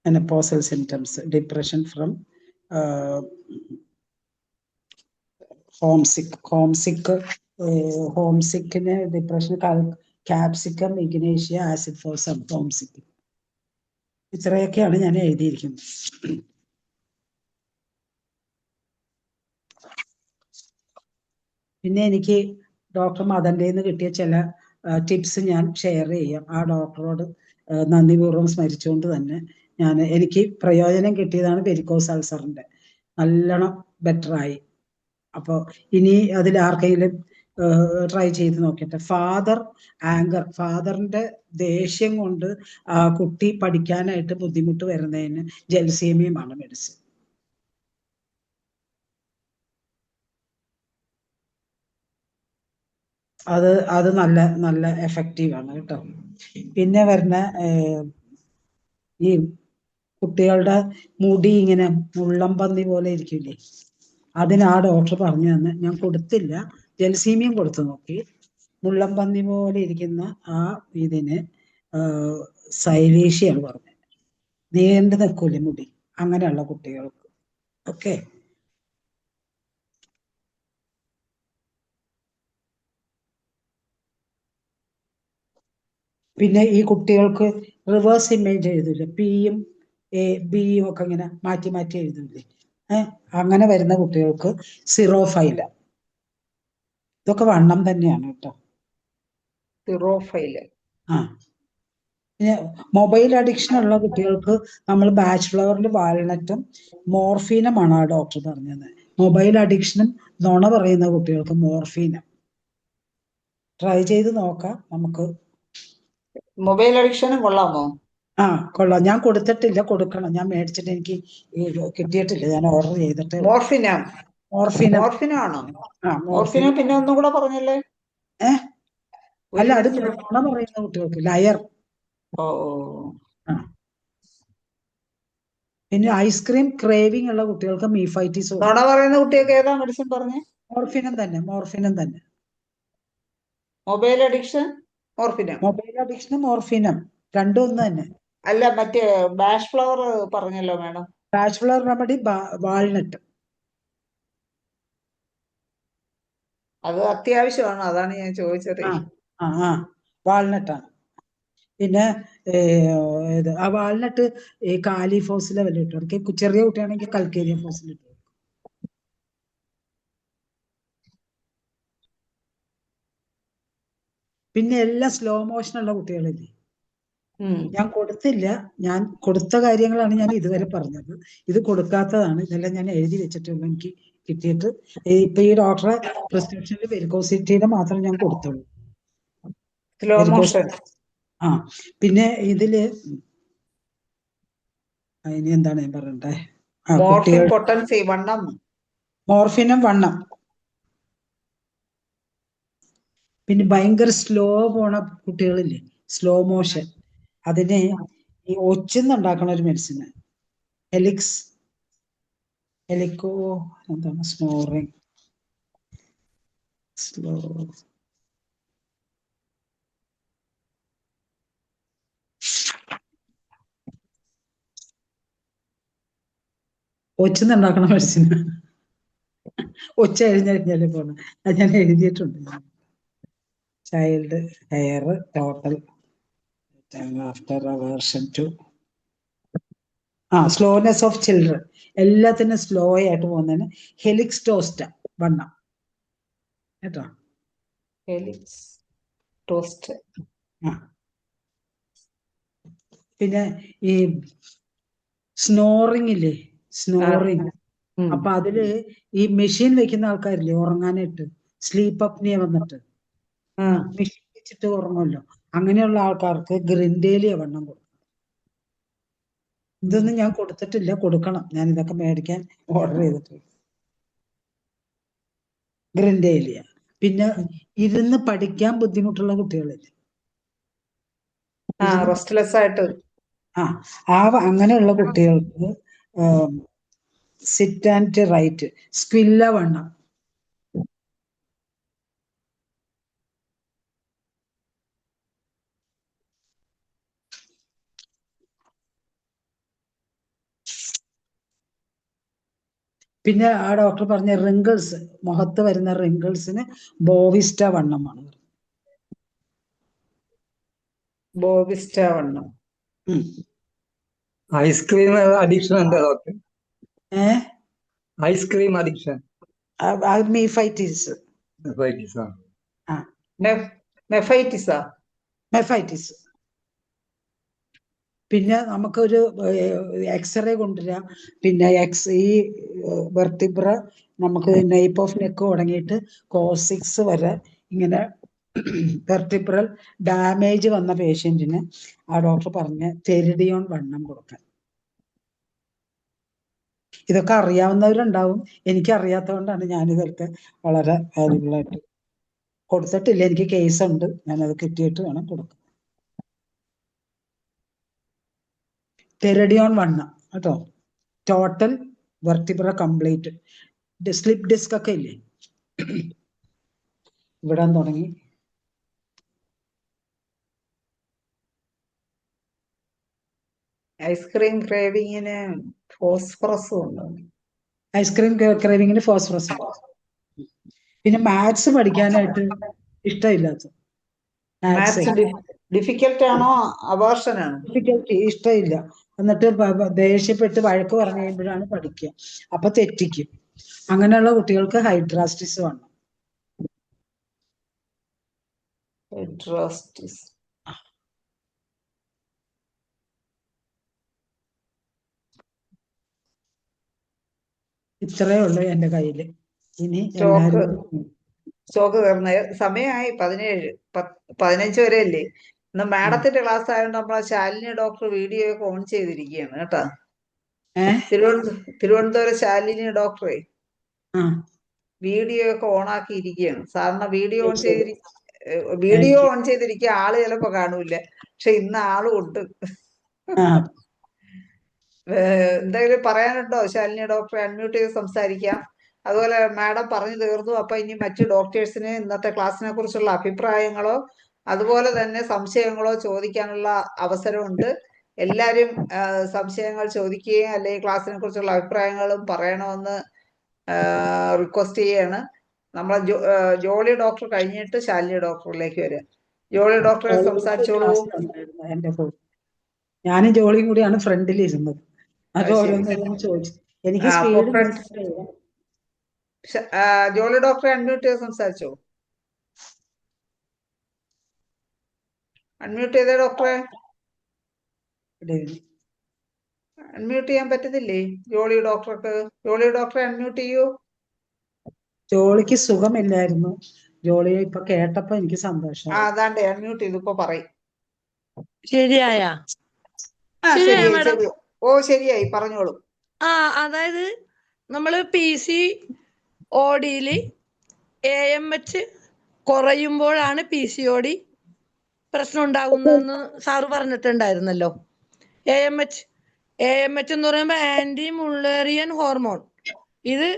മെനപ്പോസൽ സിംറ്റംസ്, ഡിപ്രഷൻ ഫ്രം ഹോംസിക്കിന് depression, capsicum, ignatia, acid phos, homesick. ഇത്രയൊക്കെയാണ് ഞാൻ എഴുതിയിരിക്കുന്നത്. പിന്നെ എനിക്ക് ഡോക്ടർ മദൻ്റെ നിന്ന് കിട്ടിയ ചില ടിപ്സ് ഞാൻ ഷെയർ ചെയ്യാം. ആ ഡോക്ടറോട് നന്ദിപൂർവ്വം സ്മരിച്ചുകൊണ്ട് തന്നെ എനിക്ക് പ്രയോജനം കിട്ടിയതാണ് വെരിക്കോസ് അൾസറിന്റെ, നല്ലോണം ബെറ്ററായി. അപ്പോൾ ഇനി അതിൽ ആർക്കെങ്കിലും ട്രൈ ചെയ്ത് നോക്കട്ടെ. ഫാദറിന്റെ ദേഷ്യം കൊണ്ട് കുട്ടി പഠിക്കാനായിട്ട് ബുദ്ധിമുട്ട് വരുന്നതിന് ജൽസീമിയമാണ് മെഡിസിൻ. അത് നല്ല നല്ല എഫക്റ്റീവ് ആണ് കേട്ടോ. പിന്നെ വരുന്ന ഈ കുട്ടികളുടെ മുടി ഇങ്ങനെ മുള്ളം പന്നി പോലെ ഇരിക്കില്ലേ, അതിന് ആ ഡോക്ടർ പറഞ്ഞു തന്നെ, ഞാൻ കൊടുത്തില്ല, ജൽസീമിയം കൊടുത്തു നോക്കി. മുള്ളം പന്നി പോലെ ഇരിക്കുന്ന ആ ഇതിന് സൈലേഷ്യാണ് പറഞ്ഞത്. നീണ്ടു നിൽക്കൂലേ മുടി, അങ്ങനെയുള്ള കുട്ടികൾക്ക്. ഓക്കെ. പിന്നെ ഈ കുട്ടികൾക്ക് റിവേഴ്സ് ഇമേജ് എഴുതൂല, പിയും ബിയും ഒക്കെ ഇങ്ങനെ മാറ്റി മാറ്റി എഴുതൂലേ, അങ്ങനെ വരുന്ന കുട്ടികൾക്ക് സിറോഫൈല. ഇതൊക്കെ വണ്ണം തന്നെയാണ് കേട്ടോ. സിറോഫൈല്. ആ, പിന്നെ മൊബൈൽ അഡിക്ഷൻ ഉള്ള കുട്ടികൾക്ക് നമ്മൾ ബാച്ച്ഫ്ലവറിൽ വാൾനട്ടും മോർഫീനുമാണ് ആ ഡോക്ടർ പറഞ്ഞത്. മൊബൈൽ അഡിക്ഷനും നുണ പറയുന്ന കുട്ടികൾക്ക് മോർഫീനും. ട്രൈ ചെയ്ത് നോക്കാം നമുക്ക്. മൊബൈൽ അഡിക്ഷനും കൊള്ളാമോ? ആ, കൊള്ളാം. ഞാൻ കൊടുത്തിട്ടില്ല, കൊടുക്കണം. ഞാൻ മേടിച്ചിട്ട് എനിക്ക് കിട്ടിയിട്ടില്ല, ഞാൻ ഓർഡർ ചെയ്തിട്ടേ ഉള്ളൂ. മോർഫിന. മോർഫിനം. മോർഫിനാണോ? ആ, മോർഫിന മോർഫിനം. പിന്നെ ഒന്നും കൂടെ പറഞ്ഞല്ലേ? അല്ല, അത് നുണ പറയുന്ന കുട്ടികൾക്ക് ലയർ. ഓ. ആ, പിന്നെ ഐസ്ക്രീം ക്രേവിംഗ് ഉള്ള കുട്ടികൾക്ക് മീഫൈറ്റിസ്. നുണ പറയുന്ന കുട്ടിയൊക്കെ ഏതാ മെഡിസിൻ പറഞ്ഞേ? മോർഫിനം തന്നെ, മോർഫിനം തന്നെ. Mobile addiction morphinum. മൊബൈൽ അഡിക്ഷനും മോർഫിനം രണ്ടും ഒന്ന് തന്നെ. അല്ല, മറ്റേ ബാഷ് ഫ്ലവർ പറഞ്ഞല്ലോ മാഡം. Bachelor remedy walnut. അത് അത്യാവശ്യമാണ്, അതാണ് ഞാൻ ചോദിച്ചത്. ആ, വാൾനട്ടാണ്. പിന്നെ ആ വാൾനട്ട് ഈ കാലിഫോസിലെ വല്ല ഇട്ടു. ചെറിയ കുട്ടിയാണെങ്കിൽ കൽക്കേരിയ ഫോസിൽ ഇട്ടു. പിന്നെ എല്ലാം സ്ലോ മോഷനുള്ള കുട്ടികളില്ലേ, ഞാൻ കൊടുത്തില്ല. ഞാൻ കൊടുത്ത കാര്യങ്ങളാണ് ഞാൻ ഇതുവരെ പറഞ്ഞത്. ഇത് കൊടുക്കാത്തതാണ്. ഇതെല്ലാം ഞാൻ എഴുതി വെച്ചിട്ടുള്ളൂ, എനിക്ക് കിട്ടിയിട്ട്. ഇപ്പൊ ഈ ഡോക്ടറെ പ്രിസ്ക്രിപ്ഷനിൽ വെരിക്കോസിറ്റിയുടെ മാത്രം ഞാൻ കൊടുത്തുള്ളൂ. Slow motion. ആ, പിന്നെ ഇതില് ഇനി എന്താണ് ഞാൻ പറയണ്ടേ? മോർഫിൻ പൊട്ടൻസി വണ്ണം. മോർഫിനും വണ്ണം. പിന്നെ ഭയങ്കര സ്ലോ പോണ കുട്ടികളില്ലേ, സ്ലോ മോഷൻ, അതിന് ഈ ഒച്ചുന്നുണ്ടാക്കണ ഒരു മെഡിസിന് ഹെലിക്കോ എന്താണ്, സ്നോറിങ് സ്ലോ ഒച്ചുന്നുണ്ടാക്കണ മെഡിസിന്. ഒച്ച കഴിഞ്ഞാല് പോണ, അത് ഞാൻ എഴുതിയിട്ടുണ്ട്. Child hair total after aversion to slowness of children, എല്ലാത്തിനും സ്ലോ ആയിട്ട് പോകുന്നതിന് ഹെലിക്സ് ടോസ്റ്റ വണ്ണം കേട്ടോ. ഹെലിക്സ് ടോസ്റ്റ്. പിന്നെ ഈ സ്നോറിങ് ഇല്ലേ, സ്നോറിങ്. അപ്പൊ അതില് ഈ മെഷീൻ വെക്കുന്ന ആൾക്കാരില്ലേ ഉറങ്ങാനായിട്ട്, സ്ലീപ്പ് അപ്നിയ വന്നിട്ട് മെഷീൻ വെച്ചിട്ട് ഉറങ്ങുമല്ലോ, അങ്ങനെയുള്ള ആൾക്കാർക്ക് ഗ്രിൻഡേലിയ വണ്ണം കൊടുക്കും. ഇതൊന്നും ഞാൻ കൊടുത്തിട്ടില്ല, കൊടുക്കണം. ഞാൻ ഇതൊക്കെ മേടിക്കാൻ ഓർഡർ ചെയ്തിട്ടുണ്ട്. ഗ്രിൻഡേലിയ. പിന്നെ ഇരുന്ന് പഠിക്കാൻ ബുദ്ധിമുട്ടുള്ള കുട്ടികളില്ലേ, റെസ്റ്റ്ലെസ് ആയിട്ട്, അങ്ങനെയുള്ള കുട്ടികൾക്ക് സിറ്റ് ആൻഡ് റൈറ്റ് സ്ക്വില്ല വണ്ണം. പിന്നെ ആ ഡോക്ടർ പറഞ്ഞ റിങ്കിൾസ്, മുഖത്ത് വരുന്ന റിങ്കിൾസിന് ബോവിസ്റ്റ വണ്ണമാണ്. ബോവിസ്റ്റ വണ്ണം. ഐസ്ക്രീം അഡിക്ഷൻ ഉണ്ട് doctor? Ice cream addiction, mephitis. Mephitis. പിന്നെ നമുക്കൊരു എക്സ്റേ കൊണ്ടുവരാം. പിന്നെ ഈ വെർട്ടിബ്ര നമുക്ക് നെയ്പ് ഓഫ് നെക്ക് തുടങ്ങിയിട്ട് കോസിക്സ് വരെ ഇങ്ങനെ വെർട്ടിബ്രൽ ഡാമേജ് വന്ന പേഷ്യന്റിന് ആ ഡോക്ടർ പറഞ്ഞ തെരിഡിയോൺ വണ്ണം കൊടുക്കാൻ. ഇതൊക്കെ അറിയാവുന്നവരുണ്ടാവും, എനിക്ക് അറിയാത്തതുകൊണ്ടാണ് ഞാനിതൊക്കെ വളരെ വാല്യുബിളായിട്ട് കൊടുത്തിട്ടില്ല. എനിക്ക് കേസുണ്ട്, ഞാനത് കിട്ടിയിട്ട് വേണം കൊടുക്കാൻ. തെരഡിയോൺ വണ്ണം കേട്ടോ, total vertebra complete. Slip disk ഒക്കെ ഇല്ലേ, വിടാൻ തുടങ്ങി. ഐസ്ക്രീം ക്രേവിങ്ങിന് ഫോസ്ഫറസ് ഉണ്ട്. ഐസ്ക്രീം ക്രേവിങ്ങിന് ഫോസ്ഫറസ് ഉണ്ട്. പിന്നെ മാത്സ് പഠിക്കാനായിട്ട് ഇഷ്ടമില്ലാത്ത മാത്സ് മാത്സ് ഡിഫിക്കൽട്ട് ആണോ അബോർഷൻ ആണോ? ഡിഫിക്കൽട്ടി ഇഷ്ടമില്ല. എന്നിട്ട് ദേഷ്യപ്പെട്ട് വഴക്ക് പറഞ്ഞു കഴിയുമ്പോഴാണ് പഠിക്കുക. അപ്പൊ തെറ്റിക്കും. അങ്ങനെയുള്ള കുട്ടികൾക്ക് ഹൈഡ്രാസ്റ്റിസ് വന്നു. ഹൈഡ്രാസ്റ്റിസ്. ഇത്രയേ ഉള്ളൂ എന്റെ കയ്യില്. ഇനി സ്റ്റോക്ക് എല്ലാരും തീർന്ന സമയമായി 15 വരെ അല്ലേ? ഇന്ന് മാഡത്തിന്റെ ക്ലാസ് ആയതുകൊണ്ട് നമ്മളെ ശാലിനി ഡോക്ടർ വീഡിയോ ഒക്കെ ഓൺ ചെയ്തിരിക്കുകയാണ് കേട്ടോ. തിരുവനന്തപുരം ശാലിനി ഡോക്ടറെ വീഡിയോ ഒക്കെ ഓൺ ആക്കിയിരിക്കുകയാണ്. സാധാരണ വീഡിയോ ഓൺ ചെയ്തിരിക്കുക ആള് ചിലപ്പോ കാണൂല, പക്ഷെ ഇന്ന് ആളും ഉണ്ട്. എന്തെങ്കിലും പറയാനുണ്ടോ ശാലിനി ഡോക്ടറെ? അൺമ്യൂട്ട് ചെയ്ത് സംസാരിക്കാം. അതുപോലെ മാഡം പറഞ്ഞു തീർന്നു. അപ്പൊ ഇനി മറ്റു ഡോക്ടേഴ്സിന് ഇന്നത്തെ ക്ലാസ്സിനെ കുറിച്ചുള്ള അഭിപ്രായങ്ങളോ അതുപോലെ തന്നെ സംശയങ്ങളോ ചോദിക്കാനുള്ള അവസരമുണ്ട്. എല്ലാരും സംശയങ്ങൾ ചോദിക്കുകയും അല്ലെങ്കിൽ ക്ലാസ്സിനെ കുറിച്ചുള്ള അഭിപ്രായങ്ങളും പറയണമെന്ന് റിക്വസ്റ്റ് ചെയ്യാണ്. നമ്മളെ ജോളി ഡോക്ടർ കഴിഞ്ഞിട്ട് ശാലിനി ഡോക്ടറിലേക്ക് വരാം. ജോളി ഡോക്ടറെ സംസാരിച്ചോളൂ. ഞാനും ജോളിയും കൂടിയാണ് ഫ്രണ്ടിൽ ഇരുന്നത്. അത് ഓരോന്നും ചോദിച്ചു. എനിക്ക് സ്പീഡ് ജോളി ഡോക്ടറെ അൺമ്യൂട്ട് ചെയ്ത് സംസാരിച്ചോ. അൺമ്യൂട്ട് ചെയ്തേ ഡോക്ടറെ. അൺമ്യൂട്ട് ചെയ്യാൻ പറ്റുന്നില്ലേ ജോളി ഡോക്ടർക്ക്? ജോളി ഡോക്ടറെ അൺമ്യൂട്ട് ചെയ്യൂ. ജോളിക്ക് സുഖമില്ലായിരുന്നു. ജോളിയെ ഇപ്പൊ കേട്ടപ്പോ എനിക്ക് സന്തോഷം. അതാണ്ട് അൺമ്യൂട്ട് ചെയ്തു. ഇപ്പൊ പറയും. ശരിയായ? ശരി. ഓ ശരിയായി, പറഞ്ഞോളൂ. അതായത് നമ്മള് PCOD AMH കുറയുമ്പോഴാണ് PCOD പ്രശ്നം ഉണ്ടാകുന്നതെന്ന് സാറ് പറഞ്ഞിട്ടുണ്ടായിരുന്നല്ലോ. AMH എന്ന് പറയുമ്പോൾ ആന്റി മുള്ളേറിയൻ ഹോർമോൺ. ഇത്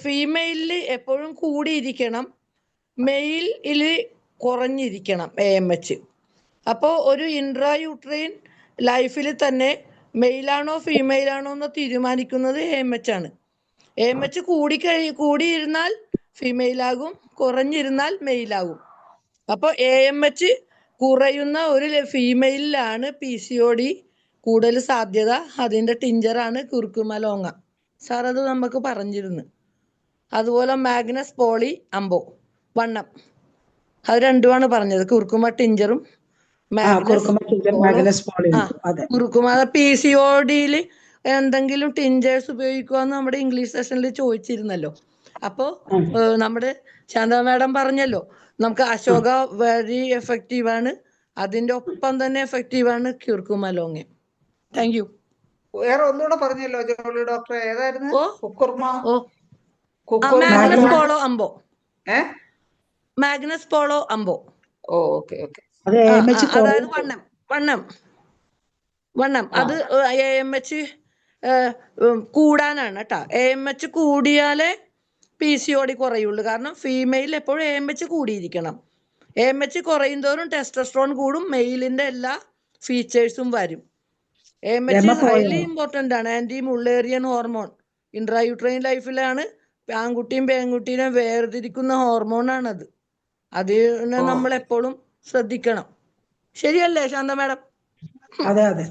ഫീമെയിലില് എപ്പോഴും കൂടിയിരിക്കണം, മെയിലില് കുറഞ്ഞിരിക്കണം AMH. അപ്പോൾ ഒരു ഇൻട്രായൂട്രൈൻ ലൈഫിൽ തന്നെ മെയിലാണോ ഫീമെയിലാണോ എന്ന് തീരുമാനിക്കുന്നത് AMH ആണ്. AMH കൂടിയിരുന്നാൽ ഫീമെയിലാകും, കുറഞ്ഞിരുന്നാൽ മെയിലാകും. അപ്പോൾ AMH കുറയുന്ന ഒരു ഫീമെയിലാണ് PCOD കൂടുതൽ സാധ്യത. അതിൻ്റെ ടിഞ്ചറാണ് കുർക്കുമ ലോങ്ങ. സാർ അത് നമുക്ക് പറഞ്ഞിരുന്നു. അതുപോലെ മാഗ്നസ് പോളി അംബോ വണ്ണം, അത് രണ്ടുമാണ് പറഞ്ഞത്. കുർക്കുമ ടിഞ്ചറും കുർക്കുമ. PCOD എന്തെങ്കിലും ടിഞ്ചേഴ്സ് ഉപയോഗിക്കുവാന്ന് നമ്മുടെ ഇംഗ്ലീഷ് സെഷനിൽ ചോദിച്ചിരുന്നല്ലോ. അപ്പോൾ നമ്മുടെ ശാന്ത മാഡം പറഞ്ഞല്ലോ, നമുക്ക് അശോക വെരി എഫക്റ്റീവാണ്, അതിന്റെ ഒപ്പം തന്നെ എഫക്റ്റീവാണ് ക്യൂർക്കുമ ലോങ്ങ. Thank you. വേറെ ഒന്നുകൂടെ പറഞ്ഞല്ലോ ജോളി ഡോക്ടറെ, ഏതായിരുന്നു? Magnetis polus ambo. Magnetis polus ambo. Okay. അതായത് വണ്ണം അത് AMH കൂടാനാണ് കേട്ടോ. AMH കൂടിയാലേ PCOD കുറയുള്ളൂ. കാരണം ഫീമെയിൽ എപ്പോഴും AMH കൂടിയിരിക്കണം. AMH കുറയുന്തോറും ടെസ്റ്റോസ്റ്ററോൺ കൂടും, മെയിലിന്റെ എല്ലാ ഫീച്ചേഴ്സും വരും. AMH ഹൈലി ഇമ്പോർട്ടന്റ് ആണ്, ആന്റി മുള്ളേറിയൻ ഹോർമോൺ. ഇൻട്രായൂട്രൈൻ ലൈഫിലാണ് ആൺകുട്ടിയും പെൺകുട്ടീനെ വേർതിരിക്കുന്ന ഹോർമോണാണത്. അതിനെ നമ്മൾ എപ്പോഴും ശ്രദ്ധിക്കണം. ശരിയല്ലേ ശാന്ത മാഡം? അതെ.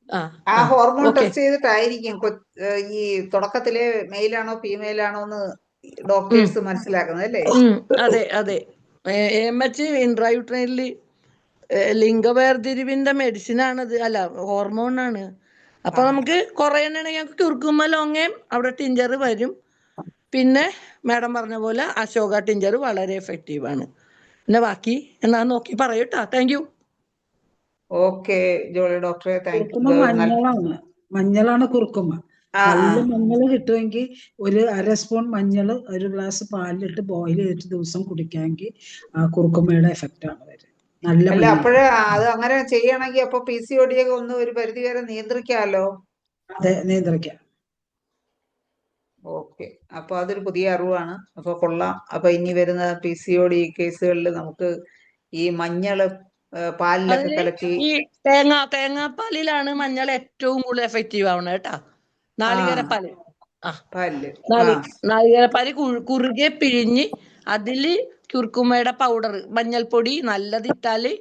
ആ ഹോർമോൺ ടെസ്റ്റ് ചെയ്തിട്ടായിരിക്കും ഈ തുടക്കത്തിലെ മെയിലാണോ ഫീമെയിലാണോ എന്ന് ഡോക്ടേഴ്സ് മനസ്സിലാക്കുന്നത് അല്ലേ? അതെ. AMH ഇൻട്രായൂട്രൈനില് ലിംഗവേർതിരിവിന്റെ മെഡിസിൻ ആണത്, അല്ല ഹോർമോണാണ്. അപ്പൊ നമുക്ക് കുറയണമെങ്കിൽ ഞങ്ങൾക്ക് കുർക്കുമ ലോങ്ങയും അവിടെ ടിഞ്ചർ വരും. പിന്നെ മാഡം പറഞ്ഞ പോലെ അശോക ടിഞ്ചർ വളരെ എഫക്റ്റീവ് ആണ്. പിന്നെ ബാക്കി എന്നാ നോക്കി പറയൂട്ടാ. Thank you. ഓക്കെ ജോളി ഡോക്ടറെ, താങ്ക് യു. മഞ്ഞളാണ് കുർക്കുമ. നല്ല മഞ്ഞൾ കിട്ടുമെങ്കിൽ ഒരു 1/2 സ്പൂൺ മഞ്ഞൾ 1 ഗ്ലാസ് പാലിലിട്ട് ബോയിൽ ചെയ്തിട്ട് ദിവസം കുടിക്കാമെങ്കിൽ ആ കുർക്കുമയുടെ എഫക്റ്റ് ആണ് വരുന്നത്. അല്ല അപ്പോഴേ അത് അങ്ങനെ ചെയ്യണമെങ്കിൽ അപ്പൊ PCOD ഒക്കെ ഒന്ന് ഒരു പരിധി വരെ നിയന്ത്രിക്കാമല്ലോ. അതെ, നിയന്ത്രിക്കാം. ഓക്കെ, അപ്പൊ അതൊരു പുതിയ അറിവാണ്. അപ്പൊ കൊള്ളാം. അപ്പൊ ഇനി വരുന്ന PCOD കേസുകളിൽ നമുക്ക് ഈ മഞ്ഞള് പാലിലൊക്കെ അതില് കലക്കി. ഈ തേങ്ങാപ്പാലിലാണ് മഞ്ഞൾ ഏറ്റവും കൂടുതൽ എഫക്റ്റീവ് ആവണത് കേട്ടാ. നാളികേരപ്പാല്. ആ പാലില്. നാളികേരപ്പാല് കുറുകെ പിഴിഞ്ഞ് അതില് കുർക്കുമയുടെ പൗഡർ, മഞ്ഞൾപ്പൊടി നല്ലതിട്ടാല്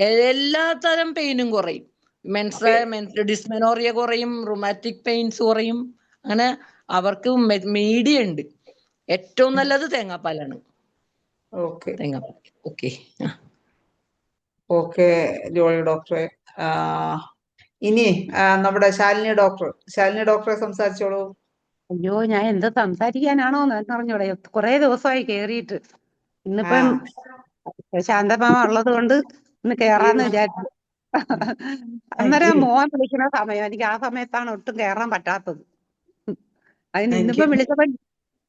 എല്ലാ തരം പെയിനും കുറയും. ഡിസ്മെനോറിയ കുറയും, റുമാറ്റിക് പെയിൻസ് കുറയും. അങ്ങനെ അവർക്ക് മീഡിയ ഉണ്ട്. ഏറ്റവും നല്ലത് തേങ്ങാപ്പാലാണ്. ഓക്കെ തേങ്ങാപ്പാൽ. ഓക്കെ. ഓക്കെ ജോളി ഡോക്ടറെ. ഇനി നമ്മുടെ ശാലിനി ഡോക്ടറെ സംസാരിച്ചോളൂ. അയ്യോ, ഞാൻ എന്താ സംസാരിക്കാനാണോ എന്ന് അറിഞ്ഞൂടെ. കുറെ ദിവസമായി കേറിയിട്ട്. ഇന്നിപ്പം ശാന്തമാമ ഉള്ളത് കൊണ്ട് ഇന്ന് കേറാന്ന് വിചാരിച്ചു. അന്നേരം മോൻ വിളിക്കുന്ന സമയം എനിക്ക് ആ സമയത്താണ് ഒട്ടും കേറാൻ പറ്റാത്തത്. അതിന് ഇന്നിപ്പോ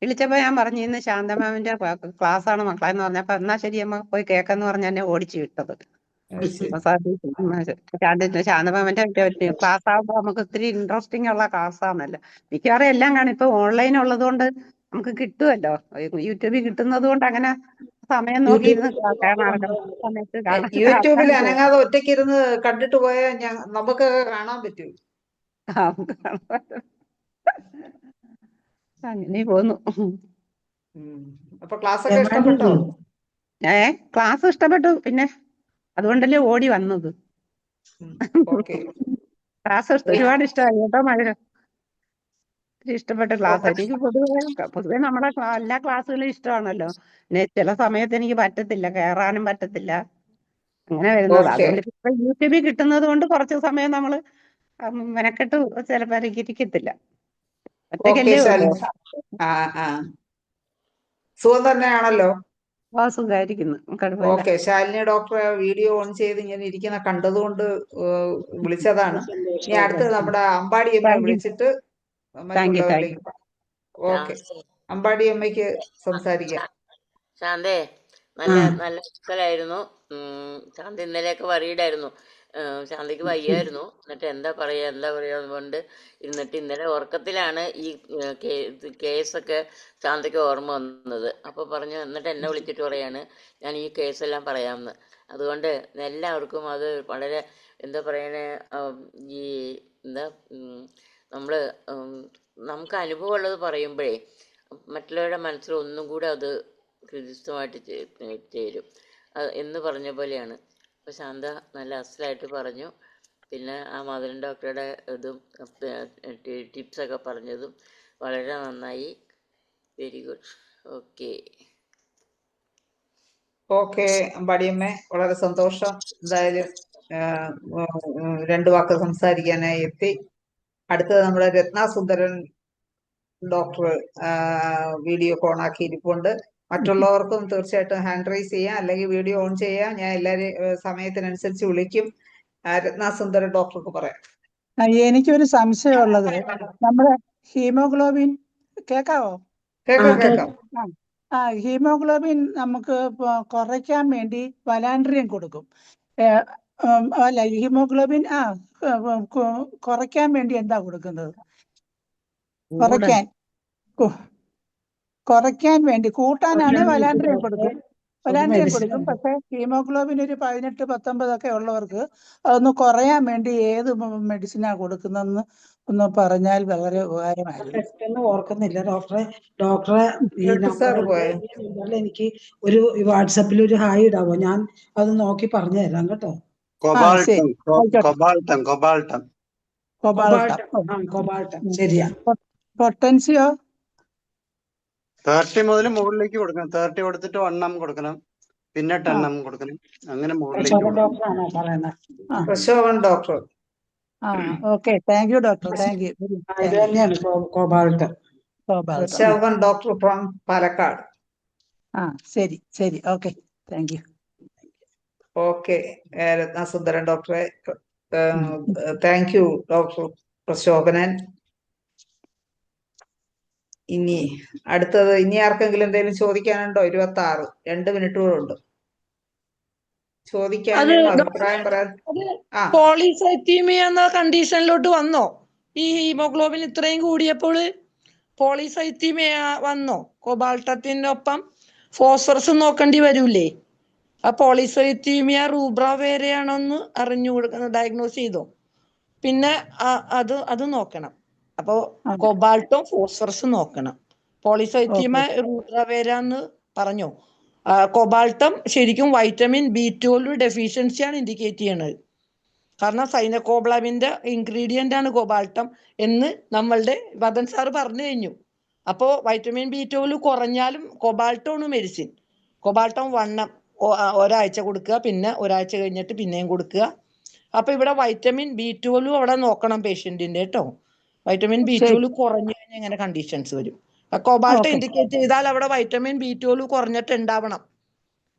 വിളിച്ചപ്പോ ഞാൻ പറഞ്ഞു ഇന്ന് ശാന്തമാമിന്റെ ക്ലാസ് ആണ് മക്കളെന്ന് പറഞ്ഞപ്പോ എന്നാ ശരി അമ്മ പോയി കേക്കെന്ന് പറഞ്ഞ എന്നെ ഓടിച്ചു വിട്ടത്. ശാന്തമാമന്റെ ക്ലാസ് ആകുമ്പോ നമുക്ക് ഒത്തിരി ഇൻട്രസ്റ്റിംഗ് ഉള്ള ക്ലാസ് ആണല്ലോ. മിക്കവാറും എല്ലാം കാണും. ഇപ്പൊ ഓൺലൈൻ ഉള്ളത് കൊണ്ട് നമുക്ക് കിട്ടുമല്ലോ, യൂട്യൂബിൽ കിട്ടുന്നത് കൊണ്ട് അങ്ങനെ സമയം നോക്കിയിരുന്ന് യൂട്യൂബിൽ അനങ്ങാതെ ഒറ്റയ്ക്ക് ഇരുന്ന് കണ്ടിട്ട് പോയാൽ നമുക്ക് കാണാൻ പറ്റൂ. അങ്ങനെ പോന്നു. അപ്പൊ ക്ലാസ് ഒക്കെ ഇഷ്ടപ്പെട്ടോ? ക്ലാസ് ഇഷ്ടപ്പെട്ടു. പിന്നെ അതുകൊണ്ടല്ലേ ഓടി വന്നത്. ക്ലാസ് ഒരുപാട് ഇഷ്ടമായി കേട്ടോ. ഇഷ്ടപ്പെട്ട ക്ലാസ്. എനിക്ക് പൊതുവെ നമ്മുടെ എല്ലാ ക്ലാസ്സുകളും ഇഷ്ടമാണല്ലോ. പിന്നെ ചില സമയത്ത് എനിക്ക് പറ്റത്തില്ല, കയറാനും പറ്റത്തില്ല, അങ്ങനെ വരുന്നത്. അതുകൊണ്ട് ഇപ്പൊ യൂട്യൂബിൽ കിട്ടുന്നത് കൊണ്ട് കുറച്ച് സമയം നമ്മള് മെനക്കെട്ട് ചിലപ്പോ ഇരിക്കത്തില്ല. ഒറ്റയ്ക്കല്ലേ ഉള്ളൂ. സുഖം തന്നെയാണല്ലോ? സുഖമായിരിക്കുന്നു. ഓക്കെ. ശാലിനി ഡോക്ടറെ വീഡിയോ ഓൺ ചെയ്ത് ഇങ്ങനെ ഇരിക്കുന്ന കണ്ടതുകൊണ്ട് വിളിച്ചതാണ്. ഇനി അടുത്ത് നമ്മുടെ അമ്പാടി അമ്മയെ വിളിച്ചിട്ട് മറ്റുള്ളവരിലേക്ക്. ഓക്കെ, അമ്പാടി അമ്മയ്ക്ക് സംസാരിക്കാം. ശാന്തേ, നല്ല മക്കളായിരുന്നു. ശാന്ത ഇന്നലെയൊക്കെ വറീഡായിരുന്നു. ശാന്തയ്ക്ക് വയ്യായിരുന്നു. എന്നിട്ട് എന്താ പറയാ കൊണ്ട് ഇരുന്നിട്ട് ഇന്നലെ ഉറക്കത്തിലാണ് ഈ കേസൊക്കെ ശാന്തയ്ക്ക് ഓർമ്മ വന്നത്. അപ്പോൾ പറഞ്ഞു, എന്നിട്ട് എന്നെ വിളിച്ചിട്ട് പറയാണ് ഞാൻ ഈ കേസെല്ലാം പറയാമെന്ന്. അതുകൊണ്ട് എല്ലാവർക്കും അത് വളരെ എന്താ പറയണേ, ഈ നമുക്ക് അനുഭവമുള്ളത് പറയുമ്പോഴേ മറ്റുള്ളവരുടെ മനസ്സിൽ ഒന്നും കൂടെ അത് ഹൃദിസ്ഥമായിട്ട് ചേരും എന്ന് പറഞ്ഞ പോലെയാണ്. അപ്പോൾ ശാന്ത നല്ല അസലായിട്ട് പറഞ്ഞു. പിന്നെ ആ മദൻ ഡോക്ടറുടെ ഇതും ടിപ്സൊക്കെ പറഞ്ഞതും വളരെ നന്നായി. Very good. ഓക്കെ അമ്പാടിയമ്മേ, വളരെ സന്തോഷം. എന്തായാലും 2 വാക്ക് സംസാരിക്കാനായി എത്തി. അടുത്തത് നമ്മുടെ രത്നാസുന്ദരൻ ഡോക്ടർ വീഡിയോ ഓണാക്കി ഇരിപ്പുണ്ട്. മറ്റുള്ളവർക്കും തീർച്ചയായിട്ടും ഹാൻഡ് റൈസ് ചെയ്യാം, അല്ലെങ്കിൽ വീഡിയോ ഓൺ ചെയ്യാം. ഞാൻ എല്ലാവരെയും സമയത്തിനനുസരിച്ച് വിളിക്കും. രത്നാസുന്ദരൻ ഡോക്ടർക്ക് പറയാം. എനിക്കൊരു സംശയമുള്ളത്, നമ്മുടെ ഹീമോഗ്ലോബിൻ കേക്കാവോ? കേൾക്കാം. ഹീമോഗ്ലോബിൻ നമുക്ക് കുറയ്ക്കാൻ വേണ്ടി വലാൻഡ്രിയം കൊടുക്കും. അല്ല, ഹീമോഗ്ലോബിൻ കുറയ്ക്കാൻ വേണ്ടി എന്താ കൊടുക്കുന്നത്? കുറയ്ക്കാൻ വേണ്ടി കൂട്ടാനാണ് വലാൻഡ്രിയം കൊടുക്കും. പക്ഷെ ഹീമോഗ്ലോബിൻ ഒരു 18-19 ഒക്കെ ഉള്ളവർക്ക് അതൊന്ന് കുറയാൻ വേണ്ടി ഏത് മെഡിസിനാ കൊടുക്കുന്നതെന്ന് ഒന്ന് പറഞ്ഞാൽ വളരെ ഉപകാരമായിരുന്നു. ഓർക്കുന്നില്ല ഡോക്ടറെ ഈ നമ്പറിൽ എനിക്ക് ഒരു വാട്സാപ്പിൽ ഒരു ഹായ് ഇടാവോ? ഞാൻ അത് നോക്കി പറഞ്ഞു തരാം കേട്ടോ. കൊബാൾട്ടം ശരിയാ. പൊട്ടൻസിയോ 30 മുതൽ മുകളിലേക്ക് കൊടുക്കണം. 30 കൊടുത്തിട്ട് 1 കൊടുക്കണം, പിന്നെ 10 കൊടുക്കണം, അങ്ങനെ Prashobhan doctor. Okay, thank you doctor. Thank you. ഇത് തന്നെയാണ് cobaltum. Prashobhan doctor from Palakkad. ശരി. Okay, thank you. Okay Ratnasundaran ഡോക്ടറെ താങ്ക് യു ഡോക്ടർ പ്രശോഭനൻ. ഇനി അടുത്തത്, ഇനി ആർക്കെങ്കിലും എന്തെങ്കിലും ചോദിക്കാനുണ്ടോ? 26 2 മിനിറ്റുകളുണ്ട് ചോദിക്കാനും അഭിപ്രായം പറയാൻ. പോളിസൈത്തീമിയ എന്ന കണ്ടീഷനിലോട്ട് വന്നോ? ഈ ഹീമോഗ്ലോബിൻ ഇത്രയും കൂടിയപ്പോൾ പോളിസൈത്തീമിയ വന്നോ? കൊബാൾട്ടത്തിനൊപ്പം ഫോസ്ഫറസ് നോക്കേണ്ടി വരൂലേ? ആ പോളിസൈത്തീമിയ റൂബ്ര വേറെയാണോന്ന് അറിഞ്ഞു ഡയഗ്നോസ് ചെയ്തോ. പിന്നെ അത് നോക്കണം. അപ്പോ കൊബാൾട്ടും ഫോസ്ഫറസും നോക്കണം. പോളിസൈത്തീമിയ റൂബ്ര വേരാന്ന് പറഞ്ഞോ. കൊബാൾട്ടം ശരിക്കും വൈറ്റമിൻ B12 ഡെഫിഷ്യൻസിയാണ് ഇൻഡിക്കേറ്റ് ചെയ്യണത്. കാരണം സൈനോകോബ്ലാമിന്റെ ഇൻഗ്രീഡിയന്റ് ആണ് കൊബാൾട്ടം എന്ന് നമ്മളുടെ വദൻ സാറ് പറഞ്ഞു കഴിഞ്ഞു. അപ്പോൾ വൈറ്റമിൻ B12 കുറഞ്ഞാലും കൊബാൾട്ടമാണ് മെഡിസിൻ. കൊബാൾട്ടം 1 ഒരാഴ്ച കൊടുക്കുക, പിന്നെ ഒരാഴ്ച കഴിഞ്ഞിട്ട് പിന്നെയും കൊടുക്കുക. അപ്പൊ ഇവിടെ വൈറ്റമിൻ B12 അവിടെ നോക്കണം പേഷ്യന്റിന്റെ കേട്ടോ. വൈറ്റമിൻ B12 കുറഞ്ഞു കഴിഞ്ഞാൽ ഇങ്ങനെ കണ്ടീഷൻസ് വരും. കൊബാൾട്ടം ഇൻഡിക്കേറ്റ് ചെയ്താൽ അവിടെ വൈറ്റമിൻ B12 കുറഞ്ഞിട്ടുണ്ടാവണം.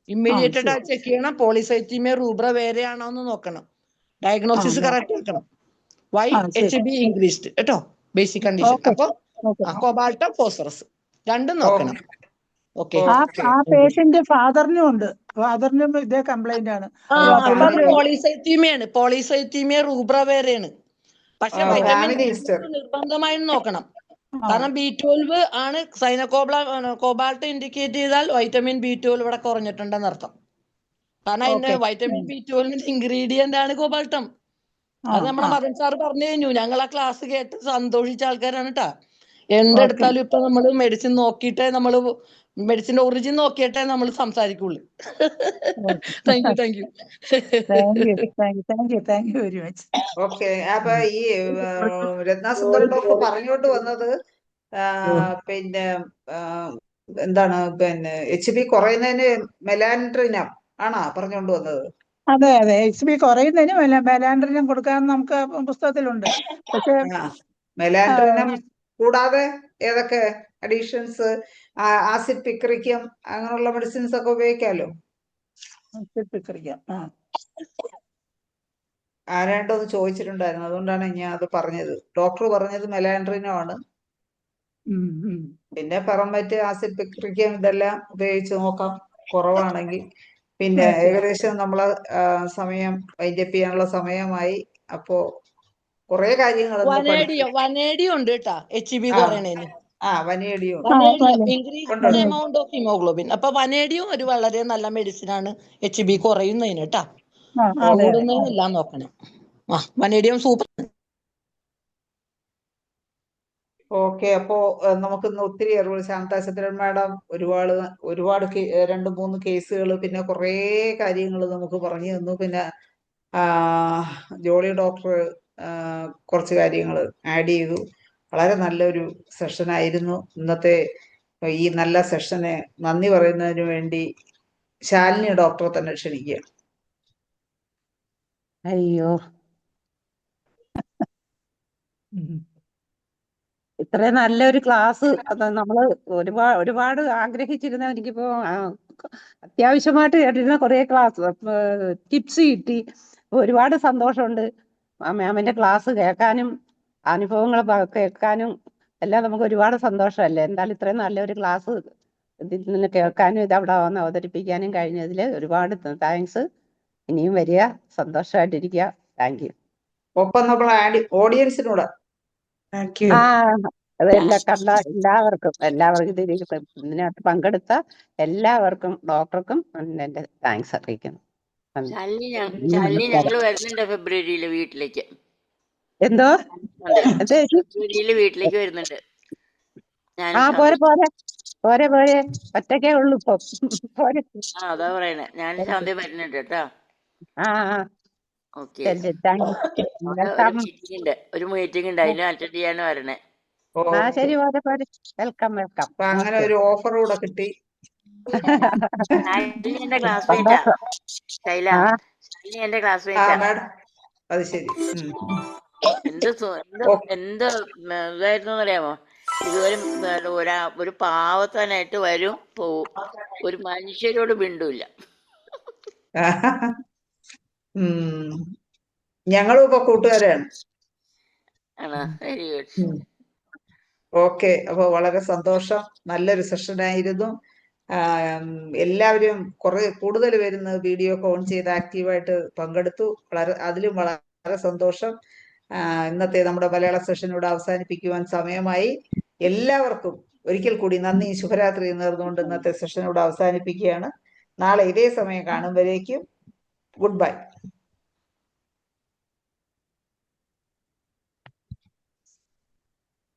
ഇമ്മീഡിയറ്റഡ് ആയി ചെക്ക് ചെയ്യണം. പോളിസൈത്തീമിയ റൂബ്ര വേറെയാണോ എന്ന് നോക്കണം. ഡയഗ്നോസിസ് കറക്റ്റ് ആക്കണം. വൈ HB ഇൻക്രീസ്ഡ് കേട്ടോ, ബേസിക് കണ്ടീഷൻ. അപ്പൊ കൊബാൾട്ടം ഫോസ്ഫറസ് രണ്ടും നോക്കണം. ഓക്കെ. ആ പേഷ്യന്റ് ഫാദറിനും ഉണ്ട്, ഫാദറിനും ഇതേ കംപ്ലൈന്റ് ആണ്. പോളിസൈത്തീമിയാണ്, പോളിസൈത്തീമിയ റൂബ്ര വേറെയാണ്. പക്ഷെ വൈറ്റമിൻ നിർബന്ധമായും നോക്കണം. കാരണം B12 ആണ് കൊബാൾട്ട് ഇൻഡിക്കേറ്റ് ചെയ്താൽ വൈറ്റമിൻ B12 ഇവിടെ കുറഞ്ഞിട്ടുണ്ടെന്ന് അർത്ഥം. കാരണം അതിന്റെ വൈറ്റമിൻ B12 ഇൻഗ്രീഡിയന്റ് ആണ് കൊബാൾട്ടം. അത് നമ്മുടെ മദൻ സാർ പറഞ്ഞു കഴിഞ്ഞു. ഞങ്ങൾ ആ ക്ലാസ് കേട്ട് സന്തോഷിച്ച ആൾക്കാരാണ് കേട്ടാ. എന്തെടുത്താലും ഇപ്പൊ നമ്മള് മെഡിസിൻ നോക്കിയിട്ടേ മെഡിസിന്റെ ഒറിജിൻ നോക്കിയിട്ടേ നമ്മൾ സംസാരിക്കുള്ളൂ. Thank you very much. Okay. അപ്പൊ ഈ രത്നാസുന്ദർ ഡോക്ടർ പറഞ്ഞോണ്ട് വന്നത് പിന്നെ എന്താണ്, പിന്നെ HB കുറയുന്നതിന് മെലാൻഡ്രിനം ആണോ പറഞ്ഞോണ്ട് വന്നത്? അതെ HB കുറയുന്നതിന് മെലാൻഡ്രിനം കൊടുക്കാൻ നമുക്ക് പുസ്തകത്തിലുണ്ട്. പക്ഷെ മെലാൻഡ്രിനം കൂടാതെ ഏതൊക്കെ അഡീഷൻസ്? ആസിഡ് പിക്രിക്കം അങ്ങനെയുള്ള മെഡിസിൻസ് ഒക്കെ ഉപയോഗിക്കാമല്ലോ. ആരാണ്ടൊന്ന് ചോദിച്ചിട്ടുണ്ടായിരുന്നു, അതുകൊണ്ടാണ് ഞാൻ അത് പറഞ്ഞത്. ഡോക്ടർ പറഞ്ഞത് മെലാൻഡ്രിനം ആണ്. പിന്നെ പെറമേറ്റ്, ആസിഡ് പിക്രിക്കം ഇതെല്ലാം ഉപയോഗിച്ച് നോക്കാം കുറവാണെങ്കിൽ. പിന്നെ ഏകദേശം നമ്മളെ സമയം വൈൻഡപ്പ് ചെയ്യാനുള്ള സമയമായി. അപ്പോ കുറെ കാര്യങ്ങൾ വനേഡിയം ഉണ്ട് കേട്ടാ HB കുറയണേന്. Vanadium increased amount of haemoglobin. അപ്പൊ വനേഡിയം ഒരു വളരെ നല്ല മെഡിസിൻ ആണ് HB കുറയുന്നതിന് കേട്ടാ. കൂടുന്നതിനെല്ലാം നോക്കണം. Vanadium super. ഓക്കെ. അപ്പോ നമുക്കിന്ന് ഒത്തിരി അറിവ് ശാന്താചന്ദ്രൻ മാഡം ഒരുപാട് 2-3 കേസുകൾ, പിന്നെ കുറേ കാര്യങ്ങൾ നമുക്ക് പറഞ്ഞു തന്നു. പിന്നെ ജോളി ഡോക്ടർ കുറച്ച് കാര്യങ്ങൾ ആഡ് ചെയ്തു. വളരെ നല്ലൊരു സെഷനായിരുന്നു ഇന്നത്തെ. ഈ നല്ല സെഷന് നന്ദി പറയുന്നതിന് വേണ്ടി ശാലിനി ഡോക്ടറെ തന്നെ ക്ഷണിക്കുക. അയ്യോ, ഇത്രയും നല്ലൊരു ക്ലാസ് നമ്മള് ഒരുപാട് ആഗ്രഹിച്ചിരുന്ന, എനിക്കിപ്പോ അത്യാവശ്യമായിട്ട് കേട്ടിരുന്ന കുറെ ക്ലാസ് ടിപ്സ് കിട്ടി. ഒരുപാട് സന്തോഷമുണ്ട് മാമിന്റെ ക്ലാസ് കേൾക്കാനും അനുഭവങ്ങൾ കേൾക്കാനും എല്ലാം. നമുക്ക് ഒരുപാട് സന്തോഷമല്ലേ. എന്തായാലും ഇത്രയും നല്ലൊരു ക്ലാസ് ഇതിൽ നിന്ന് കേൾക്കാനും ഇത് അവിടെ വന്ന് അവതരിപ്പിക്കാനും കഴിഞ്ഞതിൽ ഒരുപാട് താങ്ക്സ്. ഇനിയും വരിക, സന്തോഷമായിട്ടിരിക്കുക. Thank you. ഒപ്പം നമ്മൾ ഓഡിയൻസിനോട് അതെല്ലാം കണ്ട എല്ലാവർക്കും ഇതിനകത്ത് പങ്കെടുത്ത എല്ലാവർക്കും ഡോക്ടർക്കും എന്റെ താങ്ക്സ് അറിയിക്കുന്നു. ഞങ്ങള് വരുന്നുണ്ട് ഫെബ്രുവരിയില് വീട്ടിലേക്ക്. എന്തോ ഫെബ്രുവരിയില് വീട്ടിലേക്ക് വരുന്നുണ്ട്. പോരെ ഒറ്റക്കേ ഉള്ളു ഇപ്പൊ. അതാ പറയണേ. ഞാൻ ശാന്തി വരുന്നുണ്ട് കേട്ടോ. ഓക്കെ. ഒരു മീറ്റിംഗ് ഉണ്ട്, അതിന് അറ്റൻഡ് ചെയ്യാനും വരണേ. ശരി, വെൽക്കം. അങ്ങനെ ഒരു ഓഫർ കൂടെ കിട്ടി. എന്റെ ക്ലാസ്മേറ്റാ ശൈല. ശൈലി എന്റെ ക്ലാസ്മേറ്റാ. അത് ശരി. എന്ത് ഇതായിരുന്നു അറിയാമോ? ഇതുവരെ ഒരു പാവത്താനായിട്ട് വരും പോവും. ഒരു മനുഷ്യരോട് മിണ്ടൂല്ല. ഞങ്ങളും ഇപ്പൊ കൂട്ടുകാരാണ്. ആണോ? Very good. ഓക്കെ. അപ്പൊ വളരെ സന്തോഷം. നല്ലൊരു സെഷനായിരുന്നു. എല്ലാവരും കൂടുതൽ വരുന്ന വീഡിയോ ഒക്കെ ഓൺ ചെയ്ത് ആക്റ്റീവായിട്ട് പങ്കെടുത്തു. അതിലും വളരെ സന്തോഷം. ഇന്നത്തെ നമ്മുടെ മലയാള സെഷൻ ഇവിടെ അവസാനിപ്പിക്കുവാൻ സമയമായി. എല്ലാവർക്കും ഒരിക്കൽ കൂടി നന്ദി, ശുഭരാത്രി നേർന്നുകൊണ്ട് ഇന്നത്തെ സെഷൻ ഇവിടെ അവസാനിപ്പിക്കുകയാണ്. നാളെ ഇതേ സമയം കാണുമ്പോഴേക്കും ഗുഡ് ബൈ.